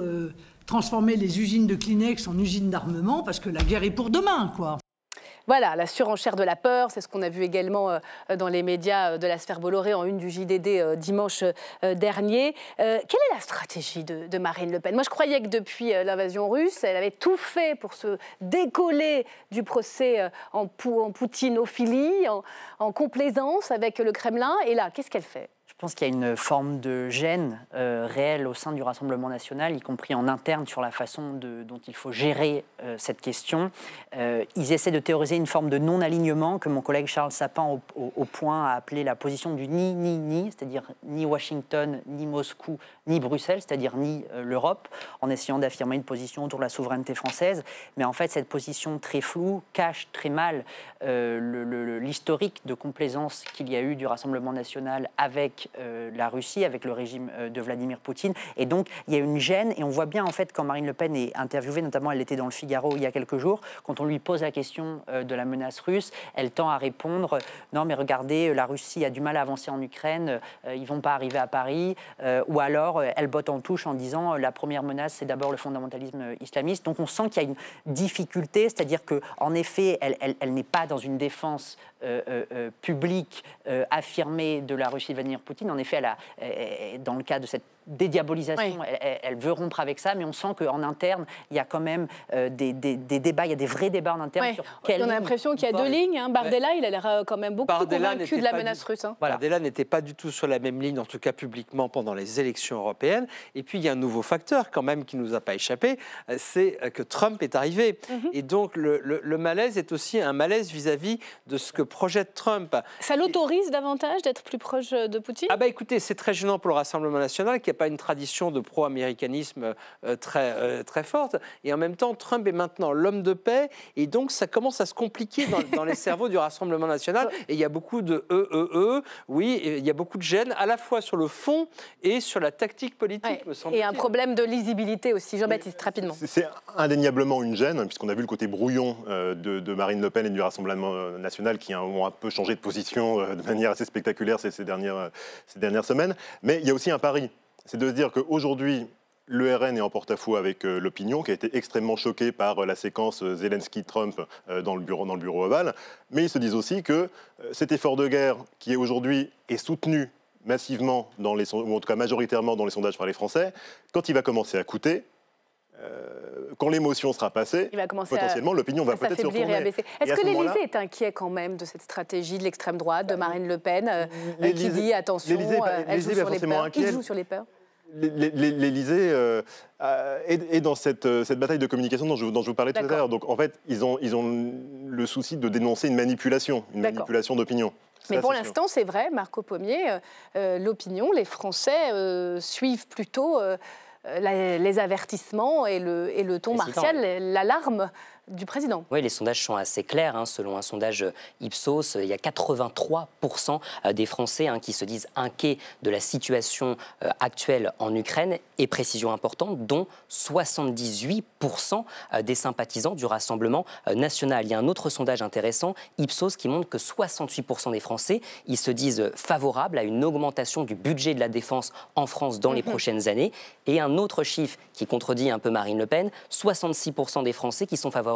transformer les usines de Kleenex en usines d'armement parce que la guerre est pour demain, quoi. Voilà, la surenchère de la peur, c'est ce qu'on a vu également dans les médias de la sphère Bolloré en une du JDD dimanche dernier. Quelle est la stratégie de Marine Le Pen ? Moi, je croyais que depuis l'invasion russe, elle avait tout fait pour se décoller du procès en poutinophilie, en complaisance avec le Kremlin. Et là, qu'est-ce qu'elle fait ? Je pense qu'il y a une forme de gêne réelle au sein du Rassemblement national, y compris en interne, sur la façon dont il faut gérer cette question. Ils essaient de théoriser une forme de non-alignement que mon collègue Charles Sapin au Point a appelé la position du ni, c'est-à-dire ni Washington, ni Moscou, ni Bruxelles, c'est-à-dire ni l'Europe, en essayant d'affirmer une position autour de la souveraineté française. Mais en fait, cette position très floue cache très mal l'historique de complaisance qu'il y a eu du Rassemblement national avec la Russie, avec le régime de Vladimir Poutine. Et donc, il y a une gêne. Et on voit bien, en fait, quand Marine Le Pen est interviewée, notamment, elle était dans le Figaro il y a quelques jours, quand on lui pose la question de la menace russe, elle tend à répondre « Non, mais regardez, la Russie a du mal à avancer en Ukraine, ils ne vont pas arriver à Paris. » Ou alors, elle botte en touche en disant « La première menace, c'est d'abord le fondamentalisme islamiste. » Donc, on sent qu'il y a une difficulté, c'est-à-dire qu'en effet, elle n'est pas dans une défense publique affirmée de la Russie de Vladimir Poutine. En effet, dans le cas de cette dédiabolisation, elle veut rompre avec ça, mais on sent qu'en interne, il y a quand même des débats, il y a des vrais débats en interne. Sur on a l'impression qu'il y a deux lignes. Bardella, il a l'air quand même beaucoup convaincu de la menace russe. Bardella n'était pas du tout sur la même ligne, en tout cas publiquement, pendant les élections européennes. Et puis, il y a un nouveau facteur quand même qui ne nous a pas échappé, c'est que Trump est arrivé. Et donc, le malaise est aussi un malaise vis-à-vis de ce que projette Trump. Ça l'autorise davantage d'être plus proche de Poutine ? Ah bah écoutez, c'est très gênant pour le Rassemblement national qui n'a pas une tradition de pro-américanisme très forte. Et en même temps, Trump est maintenant l'homme de paix. Et donc, ça commence à se compliquer dans les cerveaux du Rassemblement national. Et il y a beaucoup de oui, et il y a beaucoup de gêne, à la fois sur le fond et sur la tactique politique, me semble-t-il. Et un problème de lisibilité aussi. Jean-Baptiste, rapidement. C'est indéniablement une gêne, puisqu'on a vu le côté brouillon de Marine Le Pen et du Rassemblement national qui ont un peu changé de position de manière assez spectaculaire ces dernières semaines. Mais il y a aussi un pari. C'est de se dire qu'aujourd'hui, le RN est en porte-à-faux avec l'opinion, qui a été extrêmement choquée par la séquence Zelensky-Trump dans le bureau ovale. Mais ils se disent aussi que cet effort de guerre, qui aujourd'hui est soutenu massivement, ou en tout cas majoritairement dans les sondages par les Français, quand il va commencer à coûter, quand l'émotion sera passée, potentiellement l'opinion va peut-être se retourner. Est-ce que l'Élysée est inquiet quand même de cette stratégie de l'extrême droite, de Marine Le Pen, qui dit attention, elle joue sur les peurs, il joue sur les peurs? L'Élysée est dans cette bataille de communication dont je vous parlais tout à l'heure. Donc en fait, ils ont le souci de dénoncer une manipulation d'opinion. Mais pour l'instant, c'est vrai, Marco Pommier, l'opinion, les Français suivent plutôt les avertissements et le ton martial, l'alarme du président. Oui, les sondages sont assez clairs. Selon un sondage Ipsos, il y a 83% des Français qui se disent inquiets de la situation actuelle en Ukraine. Et précision importante, dont 78% des sympathisants du Rassemblement national. Il y a un autre sondage intéressant, Ipsos, qui montre que 68% des Français, ils se disent favorables à une augmentation du budget de la défense en France dans les prochaines années. Et un autre chiffre qui contredit un peu Marine Le Pen, 66% des Français qui sont favorables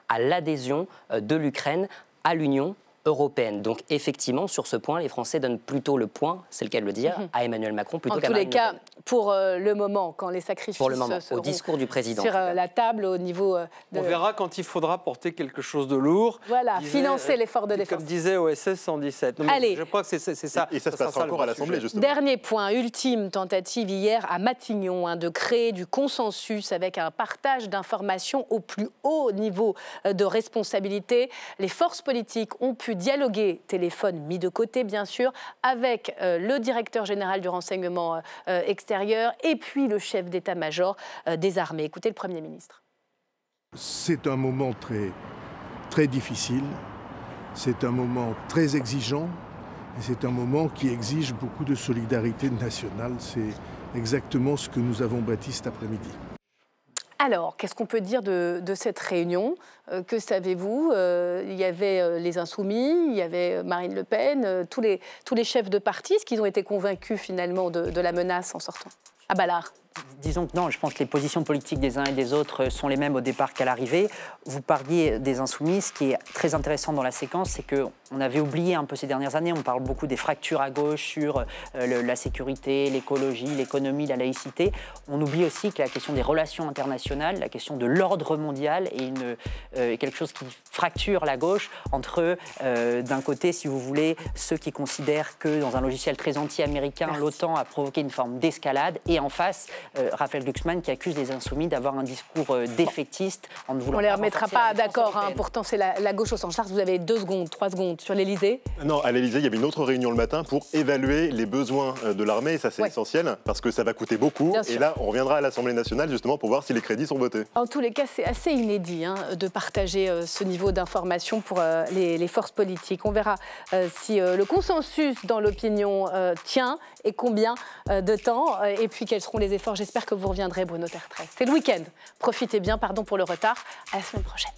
à l'adhésion de l'Ukraine à l'Union européenne. Donc effectivement, sur ce point, les Français donnent plutôt le point, c'est le cas de le dire, à Emmanuel Macron plutôt qu'à Marine Le Pen. En tous les cas, pour le moment, quand les sacrifices pour le moment, seront au discours du président, sur la table au niveau de... On verra quand il faudra porter quelque chose de lourd. Voilà, financer l'effort de défense. Comme disait OSS 117. Non, Allez. Je crois que c'est ça. Et ça se passera encore à l'Assemblée, justement. Dernier point, ultime tentative hier à Matignon, de créer du consensus avec un partage d'informations au plus haut niveau de responsabilité. Les forces politiques ont pu dialoguer, téléphone mis de côté bien sûr, avec le directeur général du renseignement extérieur et puis le chef d'état-major des armées. Écoutez le Premier ministre. C'est un moment très difficile, c'est un moment très exigeant et c'est un moment qui exige beaucoup de solidarité nationale. C'est exactement ce que nous avons bâti cet après-midi. Alors, qu'est-ce qu'on peut dire de cette réunion? Que savez-vous? Il y avait les Insoumis, il y avait Marine Le Pen, tous les chefs de parti. Est-ce qu'ils ont été convaincus finalement de la menace en sortant? À Ballard. Disons que non, je pense que les positions politiques des uns et des autres sont les mêmes au départ qu'à l'arrivée. Vous parliez des Insoumis, ce qui est très intéressant dans la séquence, c'est qu'on avait oublié un peu ces dernières années, on parle beaucoup des fractures à gauche sur la sécurité, l'écologie, l'économie, la laïcité. On oublie aussi que la question des relations internationales, la question de l'ordre mondial est quelque chose qui fracture la gauche entre, d'un côté, si vous voulez, ceux qui considèrent que dans un logiciel très anti-américain, l'OTAN a provoqué une forme d'escalade, et en face, Raphaël Glucksmann qui accuse les Insoumis d'avoir un discours défaitiste en ne voulant pas. On ne les remettra pas d'accord, pourtant c'est la gauche au sens large. Vous avez 2 secondes, 3 secondes sur l'Elysée. Non, à l'Elysée, il y avait une autre réunion le matin pour évaluer les besoins de l'armée, et ça c'est essentiel, parce que ça va coûter beaucoup. Et là, on reviendra à l'Assemblée nationale justement pour voir si les crédits sont votés. En tous les cas, c'est assez inédit de partager ce niveau d'information pour les forces politiques. On verra si le consensus dans l'opinion tient et combien de temps, et puis quels seront les efforts. J'espère que vous reviendrez, Bruno Tertrais. C'est le week-end. Profitez bien, pardon pour le retard. À la semaine prochaine.